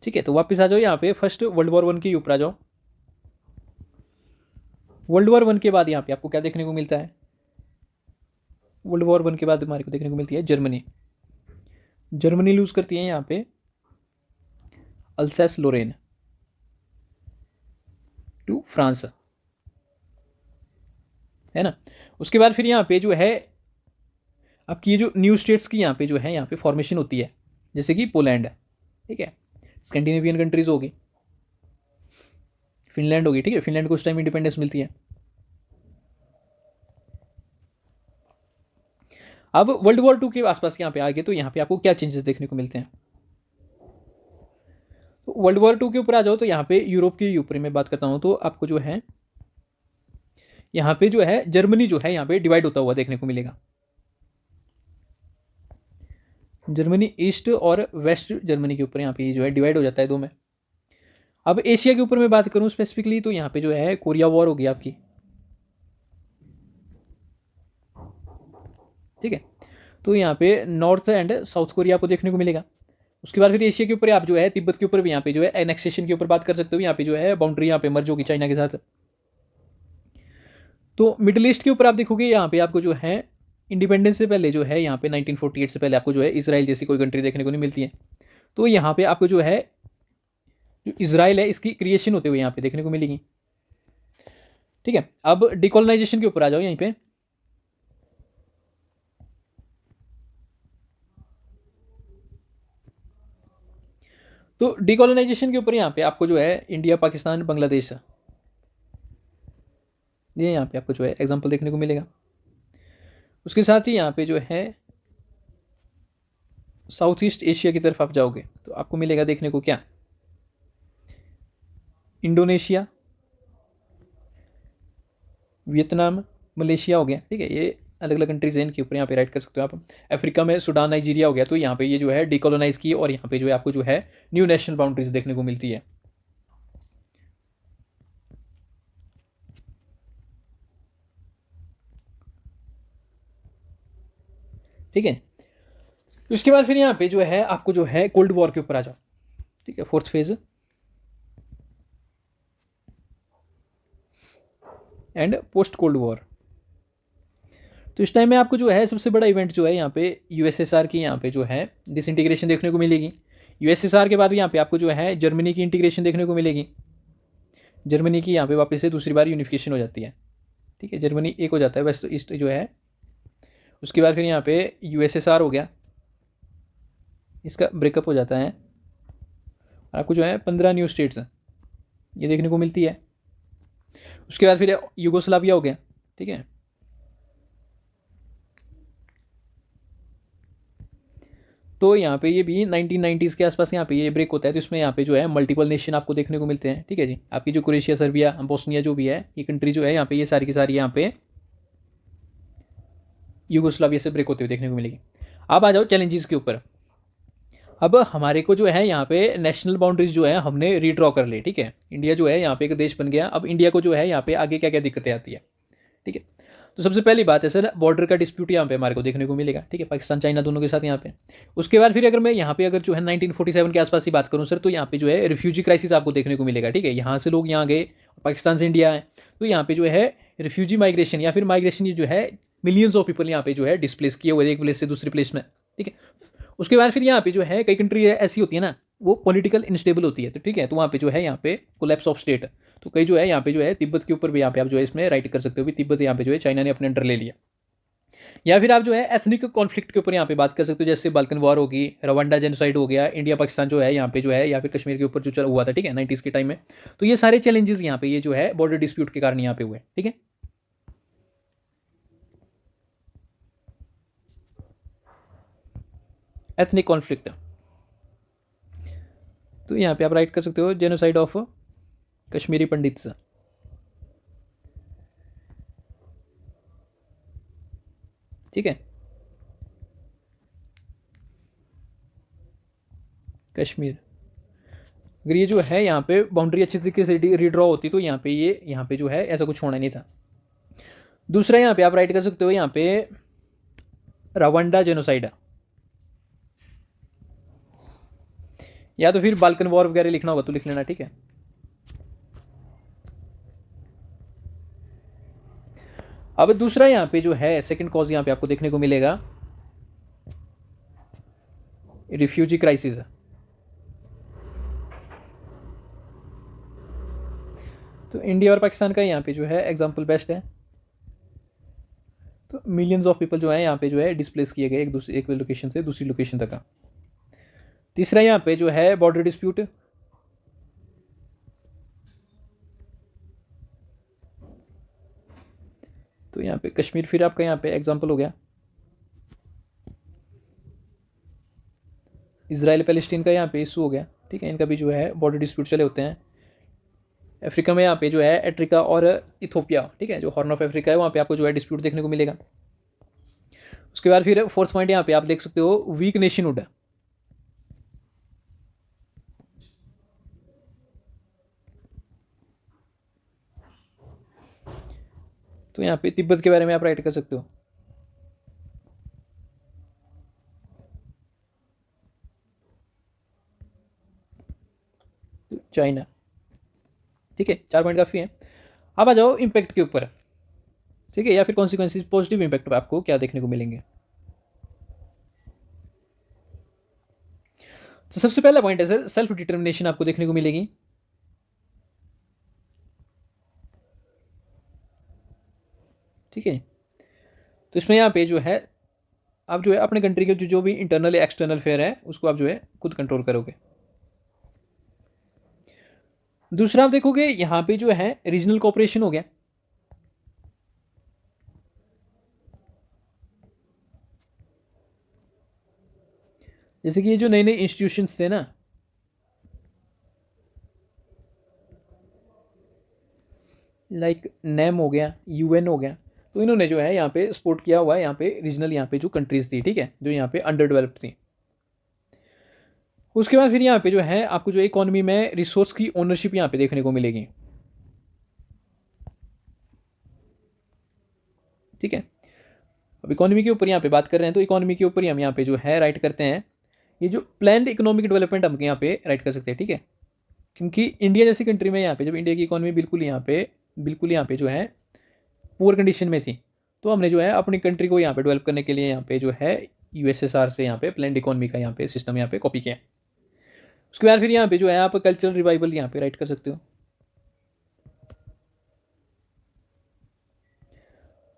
ठीक है, तो वापस आ जाओ यहाँ पे फर्स्ट वर्ल्ड वॉर 1 के ऊपर आ जाओ। वर्ल्ड वॉर 1 के बाद यहाँ पे आपको क्या देखने को मिलता है, वर्ल्ड वॉर 1 के बाद हमारे को देखने को मिलती है जर्मनी। जर्मनी लूज करती है यहाँ पे अल्सैस लोरेन टू फ्रांस, है ना। उसके बाद फिर यहाँ पे जो है आपकी ये जो न्यू स्टेट्स की यहाँ पे जो है यहाँ पे फॉर्मेशन होती है, जैसे कि पोलैंड, ठीक है, स्कैंडिनेवियन कंट्रीज होगी, फिनलैंड होगी, ठीक है, फिनलैंड को उस टाइम इंडिपेंडेंस मिलती है। अब वर्ल्ड वॉर 2 के आसपास यहाँ पे आ गए तो यहाँ पे आपको क्या चेंजेस देखने को मिलते हैं। तो वर्ल्ड वॉर 2 के ऊपर आ जाओ तो यहाँ पे यूरोप के ऊपर मैं बात करता हूँ तो आपको जो है यहाँ पे जो है जर्मनी जो है यहाँ पे डिवाइड होता हुआ देखने को मिलेगा। जर्मनी ईस्ट और वेस्ट जर्मनी के ऊपर यहाँ पे जो है डिवाइड हो जाता है 2 में। अब एशिया के ऊपर मैं बात करूँ स्पेसिफिकली तो यहाँ पे जो है कोरिया वॉर होगी आपकी, ठीक है। तो यहाँ पे नॉर्थ एंड साउथ कोरिया आपको देखने को मिलेगा। उसके बाद फिर एशिया के ऊपर आप जो है तिब्बत के ऊपर भी यहाँ पे जो है एनेक्सेशन के ऊपर बात कर सकते हो, यहाँ पे जो है बाउंड्री यहाँ पे मर्ज होगी चाइना के साथ। तो मिडिल ईस्ट के ऊपर आप देखोगे यहाँ पे आपको जो है इंडिपेंडेंस से पहले जो है यहाँ पे 1948 से पहले आपको जो है इजराइल जैसी कोई कंट्री देखने को नहीं मिलती है। तो यहाँ पे आपको जो है जो इजराइल है इसकी क्रिएशन होते हुए यहाँ पे देखने को मिलेगी, ठीक है। अब डिकोलोनाइजेशन के ऊपर आ जाओ यहीं पे। तो डिकोलोनाइजेशन के ऊपर यहाँ पे आपको जो है इंडिया, पाकिस्तान, बांग्लादेश, ये यहाँ पे आपको जो है एग्जाम्पल देखने को मिलेगा। उसके साथ ही यहाँ पे जो है साउथ ईस्ट एशिया की तरफ आप जाओगे तो आपको मिलेगा देखने को क्या, इंडोनेशिया, वियतनाम, मलेशिया हो गया, ठीक है, ये अलग अलग कंट्रीज हैं, इनके ऊपर यहाँ पे राइट कर सकते हो आप। अफ्रीका में सूडान, नाइजीरिया हो गया, तो यहाँ पे ये जो है डिकोलोनाइज की और यहाँ पे जो है आपको जो है न्यू नेशनल बाउंड्रीज देखने को मिलती है, ठीक है। तो इसके बाद फिर यहाँ पे जो है आपको जो है कोल्ड वॉर के ऊपर आ जाओ, ठीक है, 4th phase and post cold war. तो इस टाइम में आपको जो है सबसे बड़ा इवेंट जो है यहाँ पे यूएसएसआर की यहाँ पे जो है डिसइंटीग्रेशन देखने को मिलेगी। यूएसएसआर के बाद यहाँ पे आपको जो है जर्मनी की इंटीग्रेशन देखने को मिलेगी। जर्मनी की यहाँ पे वापस से दूसरी बार यूनिफिकेशन हो जाती है, ठीक है, जर्मनी एक हो जाता है वेस्ट ईस्ट जो है। उसके बाद फिर यहाँ पे यूएसएसआर हो गया, इसका ब्रेकअप हो जाता है और आपको जो है 15 न्यू स्टेट्स ये देखने को मिलती है। उसके बाद फिर यूगोस्लाविया हो गया, ठीक है। तो यहाँ पे ये भी 1990s के आसपास यहाँ पे ये ब्रेक होता है। तो इसमें यहाँ पे जो है मल्टीपल नेशन आपको देखने को मिलते हैं, ठीक है जी। आपकी जो क्रोएशिया, सर्बिया, बोस्निया जो भी है ये कंट्री जो है यहाँ पे ये सारी की सारी यहाँ पे यूगोस्लाविया से ब्रेक होते हुए देखने को मिलेगी। अब आ जाओ चैलेंजेस के ऊपर। अब हमारे को जो है यहाँ पे नेशनल बाउंड्रीज जो है हमने रीड्रॉ कर ली, ठीक है। इंडिया जो है यहाँ पे एक देश बन गया। अब इंडिया को जो है यहाँ पे आगे क्या क्या दिक्कतें आती है, ठीक है। तो सबसे पहली बात है सर, बॉर्डर का डिस्प्यूट यहाँ पे हमारे को देखने को मिलेगा, ठीक है, पाकिस्तान चाइना दोनों के साथ यहाँ पे। उसके बाद फिर अगर मैं यहाँ पे अगर जो है 1947 के आसपास की बात करूँ सर, तो यहाँ पे जो है रिफ्यूजी क्राइसिस आपको देखने को मिलेगा, ठीक है। यहाँ से लोग यहाँ गए, पाकिस्तान से इंडिया आए, तो यहाँ पे जो है रिफ्यूजी माइग्रेशन या फिर माइग्रेशन ये जो है मिलियंस ऑफ पीपल यहाँ पे जो है डिस्प्लेस किए हुए एक प्लेस से दूसरी प्लेस में, ठीक है। उसके बाद फिर यहाँ पे जो है कई कंट्री ऐसी होती है ना, वो पॉलिटिकल इनस्टेबल होती है, तो ठीक है, तो वहाँ पे जो है यहाँ पे कोलैप्स ऑफ स्टेट, तो कई जो है यहाँ पे जो है तिब्बत के ऊपर भी यहाँ पे आप जो है इसमें राइट कर सकते हो भी तिब्बत यहाँ पे जो है चाइना ने अपने अंडर ले लिया। या फिर आप जो है एथनिक कॉन्फ्लिक्ट के ऊपर यहाँ पे बात कर सकते हो, जैसे बाल्कन वॉर होगी, रवांडा जेनोसाइड हो गया, इंडिया पाकिस्तान जो है यहाँ पे जो है, या फिर कश्मीर के ऊपर जो चल हुआ था, ठीक है, 90s के टाइम में। तो ये सारे चैलेंजेस यहाँ पे ये जो है बॉर्डर डिस्प्यूट के कारण यहाँ पे हुए, ठीक है। एथनिक कॉन्फ्लिक्ट, तो यहाँ पे आप राइट कर सकते हो जेनोसाइड ऑफ कश्मीरी पंडित्स, ठीक है, कश्मीर। अगर ये जो है यहाँ पे बाउंड्री अच्छी तरीके से रीड्रॉ होती तो यहाँ पे ये यहाँ पे जो है ऐसा कुछ होना नहीं था। दूसरा यहाँ पे आप राइट कर सकते हो यहाँ पे रवांडा जेनोसाइड, या तो फिर बाल्कन वॉर वगैरह लिखना होगा तो लिख लेना, ठीक है। अब दूसरा यहाँ पे जो है सेकंड कॉज यहाँ पे आपको देखने को मिलेगा रिफ्यूजी क्राइसिस। तो इंडिया और पाकिस्तान का यहाँ पे जो है एग्जाम्पल बेस्ट है। तो मिलियंस ऑफ पीपल जो है यहाँ पे जो है डिस्प्लेस किए गए एक लोकेशन से दूसरी लोकेशन तक का। तीसरा यहाँ पे जो है बॉर्डर डिस्प्यूट, तो यहाँ पे कश्मीर फिर आपका यहाँ पे एग्जाम्पल हो गया। इसराइल पैलेस्टीन का यहाँ पे इशू हो गया, ठीक है, इनका भी जो है बॉर्डर डिस्प्यूट चले होते हैं। अफ्रीका में यहाँ पे जो है एट्रिका और इथोपिया, ठीक है, जो हॉर्न ऑफ अफ्रीका है वहाँ पे आपको जो है डिस्प्यूट देखने को मिलेगा। उसके बाद फिर फोर्थ पॉइंट यहाँ पे आप देख सकते हो वीक नेशनहुड, तो यहाँ पे तिब्बत के बारे में आप राइट कर सकते हो। चाइना, ठीक है, 4 पॉइंट काफ़ी है। अब आ जाओ इम्पैक्ट के ऊपर, ठीक है, या फिर कॉन्सिक्वेंसेज पॉजिटिव इम्पैक्ट आपको क्या देखने को मिलेंगे। तो सबसे पहला पॉइंट है सर सेल्फ डिटर्मिनेशन आपको देखने को मिलेगी, ठीक है। तो इसमें यहाँ पे जो है आप जो है अपने कंट्री के जो भी इंटरनल या एक्सटर्नल फेयर है उसको आप जो है खुद कंट्रोल करोगे। दूसरा आप देखोगे यहाँ पे जो है रीजनल कोऑपरेशन हो गया, जैसे कि ये जो नए नए इंस्टीट्यूशंस थे ना, लाइक नेम हो गया, यूएन हो गया, तो इन्होंने जो है यहाँ पे सपोर्ट किया हुआ है यहाँ पे रीजनल यहाँ पे जो कंट्रीज थी, ठीक है, जो यहाँ पे अंडर डेवलप्ड थी। उसके बाद फिर यहाँ पे जो है आपको जो इकोनॉमी में रिसोर्स की ओनरशिप यहाँ पे देखने को मिलेगी, ठीक है। अब इकोनॉमी के ऊपर यहाँ पे बात कर रहे हैं, तो इकोनॉमी के ऊपर ही हम यहाँ पे जो है राइट करते हैं ये जो प्लान्ड इकोनॉमिक डेवलपमेंट हम यहाँ पे राइट कर सकते हैं, ठीक है। क्योंकि इंडिया जैसी कंट्री में यहाँ पे जब इंडिया की इकोनॉमी बिल्कुल यहाँ पे जो है पुअर कंडीशन में थी, तो हमने जो है अपनी कंट्री को यहाँ पे डेवलप करने के लिए यहाँ पे जो है यूएसएसआर से यहाँ पे प्लान्ड इकोनॉमी का यहाँ पे सिस्टम यहाँ पे कॉपी किया। उसके बाद फिर यहाँ पे जो है आप कल्चरल रिवाइवल यहाँ पे राइट कर सकते हो।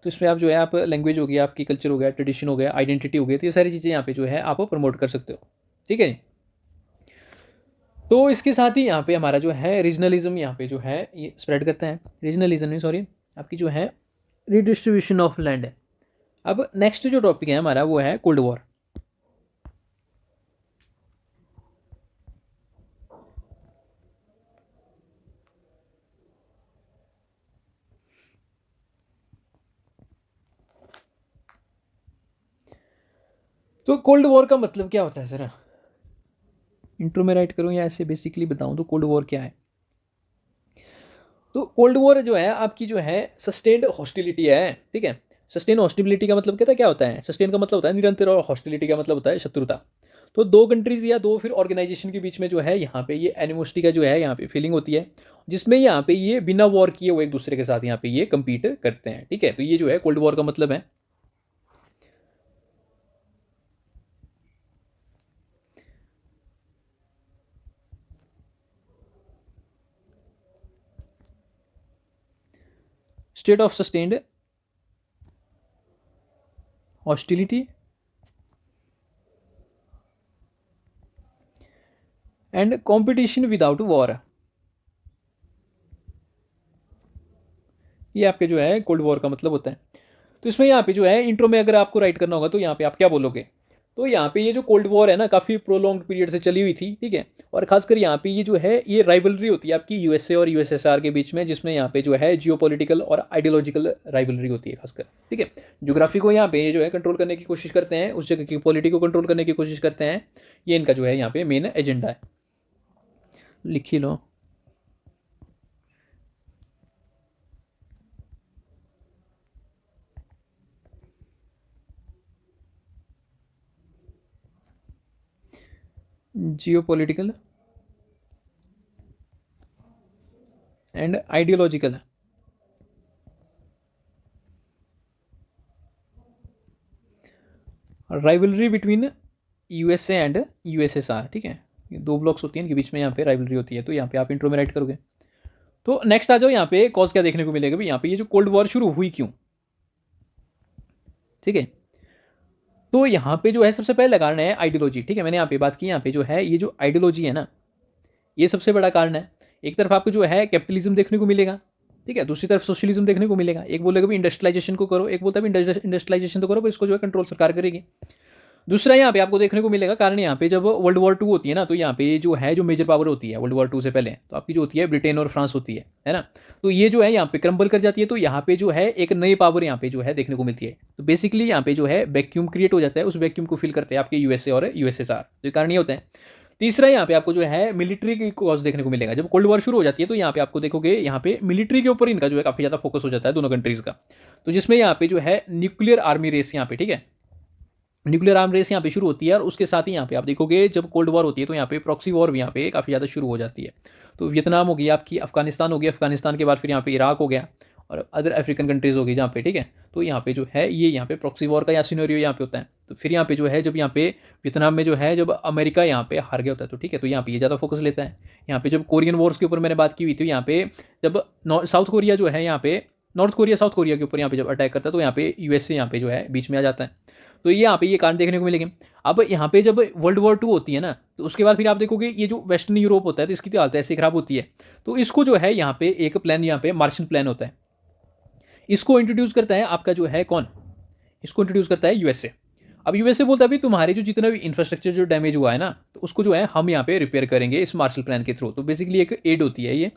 तो इसमें आप जो है आप लैंग्वेज हो गया, आपकी कल्चर हो गया, ट्रेडिशन हो गया, आइडेंटिटी हो गई, तो ये सारी चीज़ें यहाँ पे जो है आप प्रमोट कर सकते हो, ठीक है। तो इसके साथ ही यहाँ पे हमारा जो है रीजनलिज्म यहाँ पे जो है ये स्प्रेड करता है, रीजनलिज्म नहीं सॉरी आपकी जो है रिडिस्ट्रीब्यूशन ऑफ लैंड है। अब नेक्स्ट जो टॉपिक है हमारा वो है कोल्ड वॉर। तो कोल्ड वॉर का मतलब क्या होता है सर? इंट्रो में राइट करूँ या ऐसे बेसिकली बताऊँ तो कोल्ड वॉर क्या है। तो कोल्ड वॉर जो है आपकी जो है सस्टेन्ड हॉस्टिलिटी है, ठीक है। सस्टेन हॉस्टिलिटी का मतलब क्या होता है, सस्टेन का मतलब होता है निरंतर और हॉस्टिलिटी का मतलब होता है शत्रुता। तो दो कंट्रीज या दो फिर ऑर्गेनाइजेशन के बीच में जो है यहाँ पे ये एनिमोसिटी का जो है यहाँ पे फीलिंग होती है, जिसमें यहाँ पे ये बिना वॉर किए वो एक दूसरे के साथ यहाँ पे ये compete करते हैं, ठीक है। तो ये जो है कोल्ड वॉर का मतलब है। State of sustained hostility and competition without war, ये आपके जो है कोल्ड वॉर का मतलब होता है। तो इसमें यहाँ पे जो है इंट्रो में अगर आपको राइट करना होगा तो यहाँ पे आप क्या बोलोगे, तो यहाँ पे ये जो कोल्ड वॉर है ना काफ़ी प्रोलॉन्ग पीरियड से चली हुई थी, ठीक है। और खासकर यहाँ पे ये जो है ये राइवलरी होती है आपकी यूएसए और यूएसएसआर के बीच में, जिसमें यहाँ पे जो है जियोपॉलिटिकल और आइडियोलॉजिकल राइवलरी होती है खासकर, ठीक है। ज्योग्राफी को यहाँ पे ये जो है कंट्रोल करने की कोशिश करते हैं, उस जगह की पॉलिटी को कंट्रोल करने की कोशिश करते हैं, ये इनका जो है यहाँ पे मेन एजेंडा है। लिख ही लो। Geopolitical and ideological, rivalry between USA and USSR, ठीक है। ये दो ब्लॉक्स होती हैं, इनके बीच में यहाँ पे राइवलरी होती है, तो यहाँ पे आप इंट्रो में राइट करोगे। तो नेक्स्ट आ जाओ, यहाँ पे कॉज क्या देखने को मिलेगा भाई, यहाँ पे ये जो कोल्ड वॉर शुरू हुई क्यों, ठीक है। तो यहाँ पे जो है सबसे पहले कारण है आइडियोलॉजी, ठीक है। मैंने यहाँ पे बात की, यहाँ पे जो है ये जो आइडियोलॉजी है ना, ये सबसे बड़ा कारण है। एक तरफ आपको जो है कैपिटलिज्म देखने को मिलेगा, ठीक है, दूसरी तरफ सोशलिज्म देखने को मिलेगा। एक बोलेगा भी इंडस्ट्रियलाइजेशन को करो, एक बोलता है इंडस्ट्रियलाइजेशन तो करो, पर इसको जो है कंट्रोल सरकार करेगी। दूसरा यहाँ पे आपको देखने को मिलेगा कारण, यहाँ पे जब वर्ल्ड वॉर टू होती है ना, तो यहाँ पे जो है जो मेजर पावर होती है वर्ल्ड वॉर टू से पहले, तो आपकी जो होती है ब्रिटेन और फ्रांस होती है ना। तो ये जो है यहाँ पे क्रम्बल कर जाती है, तो यहाँ पे जो है एक नई पावर यहाँ पे जो है देखने को मिलती है। तो बेसिकली यहाँ पे जो है वैक्यूम क्रिएट हो जाता है, उस वैक्यूम को फिल करते हैं आपके यूएसए और यूएसएसआर, तो ये कारण ये होते हैं। तीसरा यहाँ पे आपको जो है मिलिट्री की कॉज देखने को मिलेगा। जब कोल्ड वॉर शुरू हो जाती है तो यहाँ पे आपको देखोगे यहाँ पे मिलिट्री के ऊपर इनका जो है काफ़ी ज़्यादा फोकस हो जाता है दोनों कंट्रीज़ का। तो जिसमें यहाँ पे जो है न्यूक्लियर आर्मी रेस यहाँ पे, ठीक है, न्यूक्लियर आर्म रेस यहाँ पे शुरू होती है। और उसके साथ ही यहाँ पे आप देखोगे जब कोल्ड वॉर होती है तो यहाँ पे प्रॉक्सी वॉर भी यहाँ पे काफ़ी ज़्यादा शुरू हो जाती है। तो वियतनाम हो गई आपकी, अफगानिस्तान हो गया, अफगानिस्तान के बाद फिर यहाँ पे इराक हो गया और अदर अफ्रीकन कंट्रीज़ हो गई जहाँ पे, ठीक है। तो यहाँ पे जो है ये यहाँ पे प्रॉक्सी वॉर का या सिनेरियो यहाँ पे होता है। तो फिर यहाँ पे जो है जब यहाँ पे वियतनाम में जो है जब अमेरिका यहाँ पे हार गया होता है, तो ठीक है, तो यहाँ पे ये ज़्यादा फोकस लेता है। यहाँ पे जब कोरियन वॉर्स के ऊपर मैंने बात की हुई थी, यहाँ पे जब साउथ कोरिया जो है यहाँ पे नॉर्थ कोरिया साउथ कोरिया के ऊपर यहाँ पे जब अटैक करता है, तो यहाँ पे यूएसए यहाँ पे जो है बीच में आ जाता है। तो ये यहाँ पे ये कारण देखने को मिलेंगे। अब यहाँ पे जब वर्ल्ड वॉर टू होती है ना, तो उसके बाद फिर आप देखोगे ये जो वेस्टर्न यूरोप होता है तो इसकी तो हालत ऐसी खराब होती है। तो इसको जो है यहाँ पे एक प्लान, यहाँ पे मार्शल प्लान होता है, इसको इंट्रोड्यूस करता है आपका जो है कौन, इसको इंट्रोड्यूस करता है यूएसए। अब यूएसए बोलता है भाई तुम्हारे जो जितना भी इंफ्रास्ट्रक्चर जो डैमेज हुआ है ना, तो उसको जो है हम यहाँ पे रिपेयर करेंगे इस मार्शल प्लान के थ्रू। तो बेसिकली एक एड होती है ये।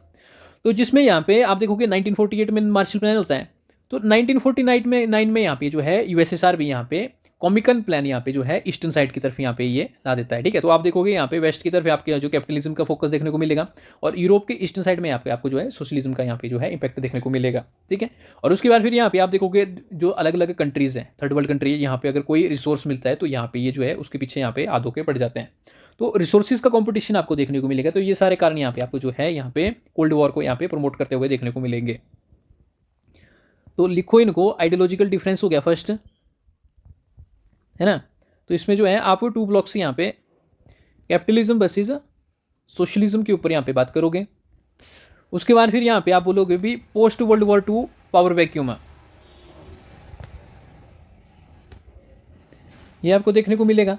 तो जिसमें यहाँ पे आप देखोगे 1948 में मार्शल प्लान होता है। तो 1949 में यहाँ पे जो है यूएसएसआर भी यहाँ पे कॉमिकन प्लान यहाँ पे जो है ईस्टर्न साइड की तरफ यहाँ पे ये ला देता है, ठीक है। तो आप देखोगे यहाँ पे वेस्ट की तरफ आपके जो कैपिटलिज्म का फोकस देखने को मिलेगा, और यूरोप के ईस्टर्न साइड में यहाँ पे आपको जो है सोशलिज्म का यहाँ पे जो है इंपैक्ट देखने को मिलेगा, ठीक है। और उसके बाद फिर यहाँ पे आप देखोगे जो अलग अलग कंट्रीज़ हैं, थर्ड वर्ल्ड कंट्री है, यहाँ पे अगर कोई रिसोर्स मिलता है तो यहाँ पे ये जो है उसके पीछे यहाँ पे आधो के पड़ जाते हैं। तो रिसोर्सेज का कंपटीशन आपको देखने को मिलेगा। तो ये सारे कारण यहाँ पे आपको जो है यहाँ पे कोल्ड वॉर को यहाँ पे प्रमोट करते हुए देखने को मिलेंगे। तो लिखो इनको, आइडियोलॉजिकल डिफरेंस हो गया फर्स्ट, है ना। तो इसमें जो है आप टू ब्लॉक्स यहाँ पे कैपिटलिज्म वर्सेस सोशलिज्म के ऊपर यहाँ पे बात करोगे। उसके बाद फिर यहाँ पे आप बोलोगे भी post world war two power vacuum, ये आपको देखने को मिलेगा।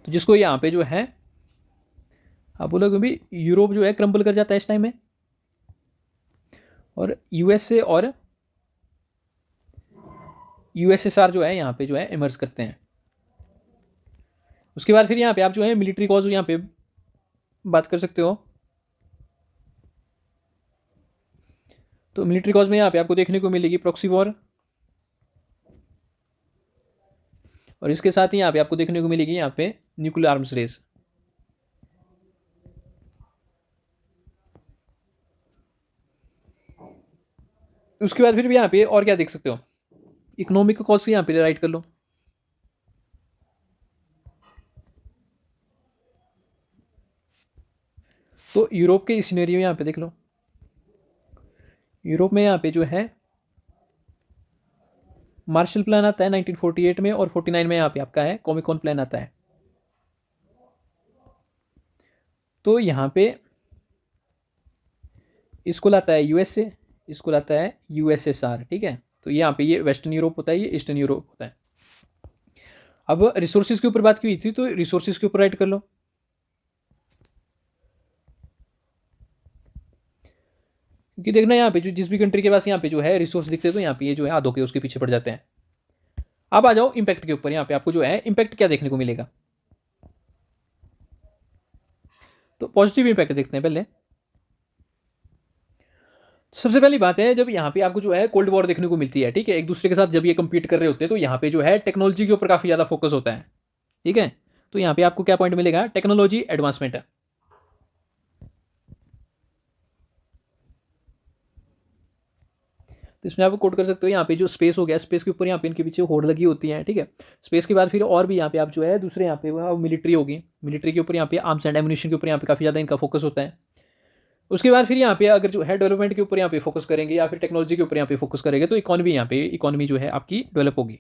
तो जिसको यहाँ पे जो है आप बोलोगे भी यूरोप जो है क्रम्बल कर जाता है इस टाइम में, और यूएसए और यूएसएसआर जो है यहाँ पे जो है इमर्ज करते हैं। उसके बाद फिर यहाँ पे आप जो है मिलिट्री कॉज यहाँ पे बात कर सकते हो। तो मिलिट्री कॉज में यहाँ पे आपको देखने को मिलेगी प्रॉक्सी वॉर, और इसके साथ ही यहाँ पे आपको देखने को मिलेगी यहाँ पे न्यूक्लियर आर्म्स रेस। उसके बाद फिर भी यहाँ पे और क्या देख सकते हो, इकोनॉमिक कॉस्ट यहाँ पे राइट कर लो। तो यूरोप के सिनेरियो यहाँ पे देख लो, यूरोप में यहाँ पे जो है मार्शल प्लान आता है 1948 में, और 49 में यहाँ पे आपका है कॉमिकॉन प्लान आता है। तो यहाँ पे इसको लाता है यूएसए, इसको लाता है यूएसएसआर, ठीक है। तो यहाँ पे ये वेस्टर्न यूरोप होता है, ये ईस्टर्न यूरोप होता है। अब रिसोर्सेज के ऊपर बात की हुई थी, तो रिसोर्सेज के ऊपर राइट कर लो। क्योंकि देखना यहाँ पे जो जिस भी कंट्री के पास यहाँ पे जो है रिसोर्स दिखते हैं, तो यहाँ पे ये जो है आधो के उसके पीछे पड़ जाते हैं। अब आ जाओ इम्पैक्ट के ऊपर, यहाँ पे आपको जो है इम्पैक्ट क्या देखने को मिलेगा। तो पॉजिटिव इम्पैक्ट देखते हैं पहले। सबसे पहली बात है, जब यहाँ पे आपको जो है कोल्ड वॉर देखने को मिलती है, ठीक है, एक दूसरे के साथ जब ये compete कर रहे होते हैं, तो यहाँ पे जो है टेक्नोलॉजी के ऊपर काफ़ी ज़्यादा फोकस होता है, ठीक है। तो यहाँ पे आपको क्या पॉइंट मिलेगा, टेक्नोलॉजी एडवांसमेंट है। तो इसमें आप कोट कर सकते हो, यहाँ पे जो स्पेस हो गया, स्पेस के ऊपर यहाँ पे इनके पीछे होड़ लगी होती है, ठीक है। स्पेस के बाद फिर और भी यहाँ पे आप जो है दूसरे यहाँ पे मिलिट्री होगी, मिलिट्री के ऊपर यहाँ पे आर्म्स एंड एम्यूनिशन के ऊपर यहाँ पे काफ़ी ज़्यादा इनका फोकस होता है। उसके बाद फिर यहाँ पे अगर जो है डेवलपमेंट के ऊपर यहाँ पे फोकस करेंगे, या फिर टेक्नोलॉजी के ऊपर यहाँ पे फोकस करेंगे, तो इकोनॉमी यहाँ पे इकोनॉमी जो है आपकी डेवलप होगी।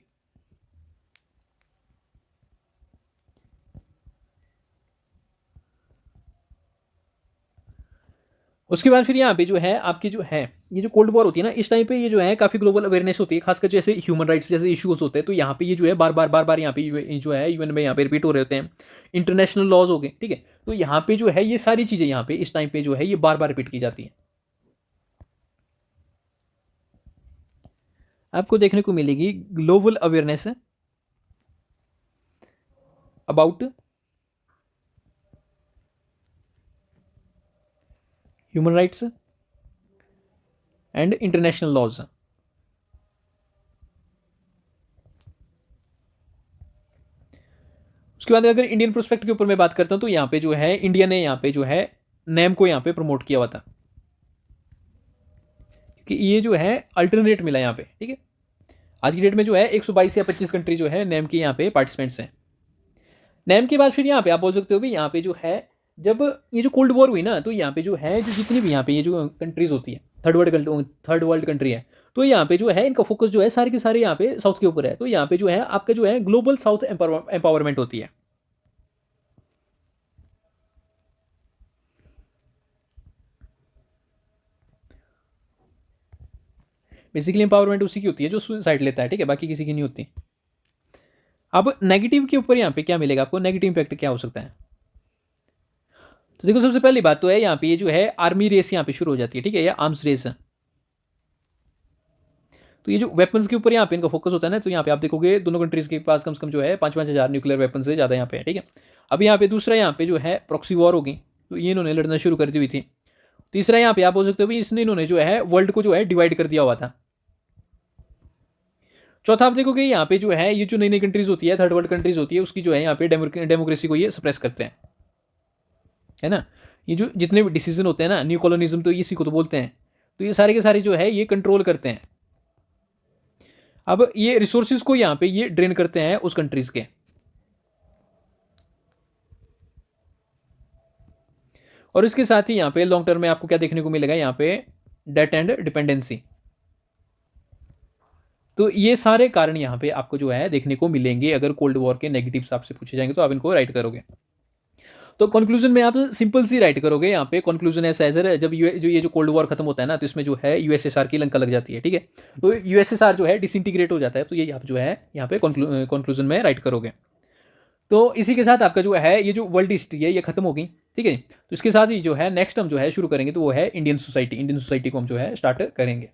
उसके बाद फिर यहाँ पे जो है आपकी जो है ये जो कोल्ड वॉर होती है ना, इस टाइम पे ये जो है काफ़ी ग्लोबल अवेयरनेस होती है, खासकर जैसे ह्यूमन राइट्स जैसे इश्यूज होते हैं, तो यहाँ पे ये जो है बार बार यहाँ पे जो है यूएन में यहाँ पे रिपीट हो रहे होते हैं। इंटरनेशनल लॉज हो गए, ठीक है। तो यहाँ पे जो है ये सारी चीज़ें यहाँ पे इस टाइम पे जो है ये बार रिपीट की जाती हैं। आपको देखने को मिलेगी global awareness about human rights and international laws. उसके बाद अगर इंडियन प्रोस्पेक्ट के ऊपर मैं बात करता हूं, तो यहाँ पे जो है इंडिया ने यहाँ पे जो है नेम को यहाँ पे प्रमोट किया हुआ था, क्योंकि ये जो है अल्टरनेट मिला यहाँ पे, ठीक है। आज की डेट में जो है 122 या 25 कंट्री जो है नेम के यहाँ पे पार्टिसिपेंट्स हैं। नेम के बाद फिर यहाँ पे आप बोल सकते हो भी यहाँ पे जो है जब ये जो कोल्ड वॉर हुई ना, तो यहाँ पे जो है जो जितनी भी यहाँ पे ये जो कंट्रीज होती है थर्ड वर्ल्ड कंट्री है, तो यहाँ पे जो है इनका फोकस जो है सारे के सारे यहाँ पे साउथ के ऊपर है। तो यहाँ पे जो है आपका जो है ग्लोबल साउथ एम्पावरमेंट होती है। बेसिकली एम्पावरमेंट उसी की होती है जो साइड लेता है, ठीक है, बाकी किसी की नहीं होती। अब नेगेटिव के ऊपर यहाँ पे क्या मिलेगा आपको, नेगेटिव इंपैक्ट क्या हो सकता है। तो देखो सबसे पहली बात तो है यहाँ पे ये जो है आर्मी रेस यहाँ पे शुरू हो जाती है, ठीक है, या आर्म्स रेस। तो ये जो वेपन्स के ऊपर यहाँ पे इनका फोकस होता है ना, तो यहाँ पे आप देखोगे दोनों कंट्रीज के पास कम से कम जो है 5,000 न्यूक्लियर वेपन से ज़्यादा यहाँ पे है, ठीक है। अब यहाँ पे दूसरा यहाँ पे जो है प्रॉक्सी वॉर होगी, तो ये इन्होंने लड़ना शुरू कर दी हुई थी। तीसरा यहाँ पे आप बोल सकते हो भी इसने इन्होंने जो है वर्ल्ड को जो है डिवाइड कर दिया हुआ था। चौथा आप देखोगे यहाँ पे जो है ये जो नई नई कंट्रीज होती है, थर्ड वर्ल्ड कंट्रीज होती है, उसकी जो है यहाँ पे डेमोक्रेसी को ये सप्रेस करते हैं, है ना। ये जो जितने भी डिसीजन होते हैं ना, न्यू कॉलोनिज्म तो इसी को तो बोलते हैं, तो ये सारे के सारे जो है ये कंट्रोल करते हैं। अब ये रिसोर्सेज को यहाँ पे ये ड्रेन करते हैं उस कंट्रीज के। और इसके साथ ही यहाँ पे लॉन्ग टर्म में आपको क्या देखने को मिलेगा, यहाँ पे डेट एंड डिपेंडेंसी। तो ये सारे कारण यहाँ पे आपको जो है देखने को मिलेंगे। अगर कोल्ड वॉर के नेगेटिव्स आपसे पूछे जाएंगे तो आप इनको राइट करोगे। तो कंक्लूजन में आप सिंपल सी राइट करोगे, यहाँ पे कंक्लूजन ऐसा है सर, जब ये जो कोल्ड वॉर खत्म होता है ना, तो इसमें जो है यूएसएसआर की लंका लग जाती है, ठीक है। तो यूएसएसआर जो है डिसइंटीग्रेट हो जाता है, तो ये आप जो है यहाँ पे कंक्लूजन में राइट करोगे। तो इसी के साथ आपका जो है ये जो वर्ल्ड हिस्ट्री है ये खत्म होगी, ठीक है। तो इसके साथ ही जो है नेक्स्ट हम जो है शुरू करेंगे, तो वो है इंडियन सोसाइटी को हम जो है स्टार्ट करेंगे।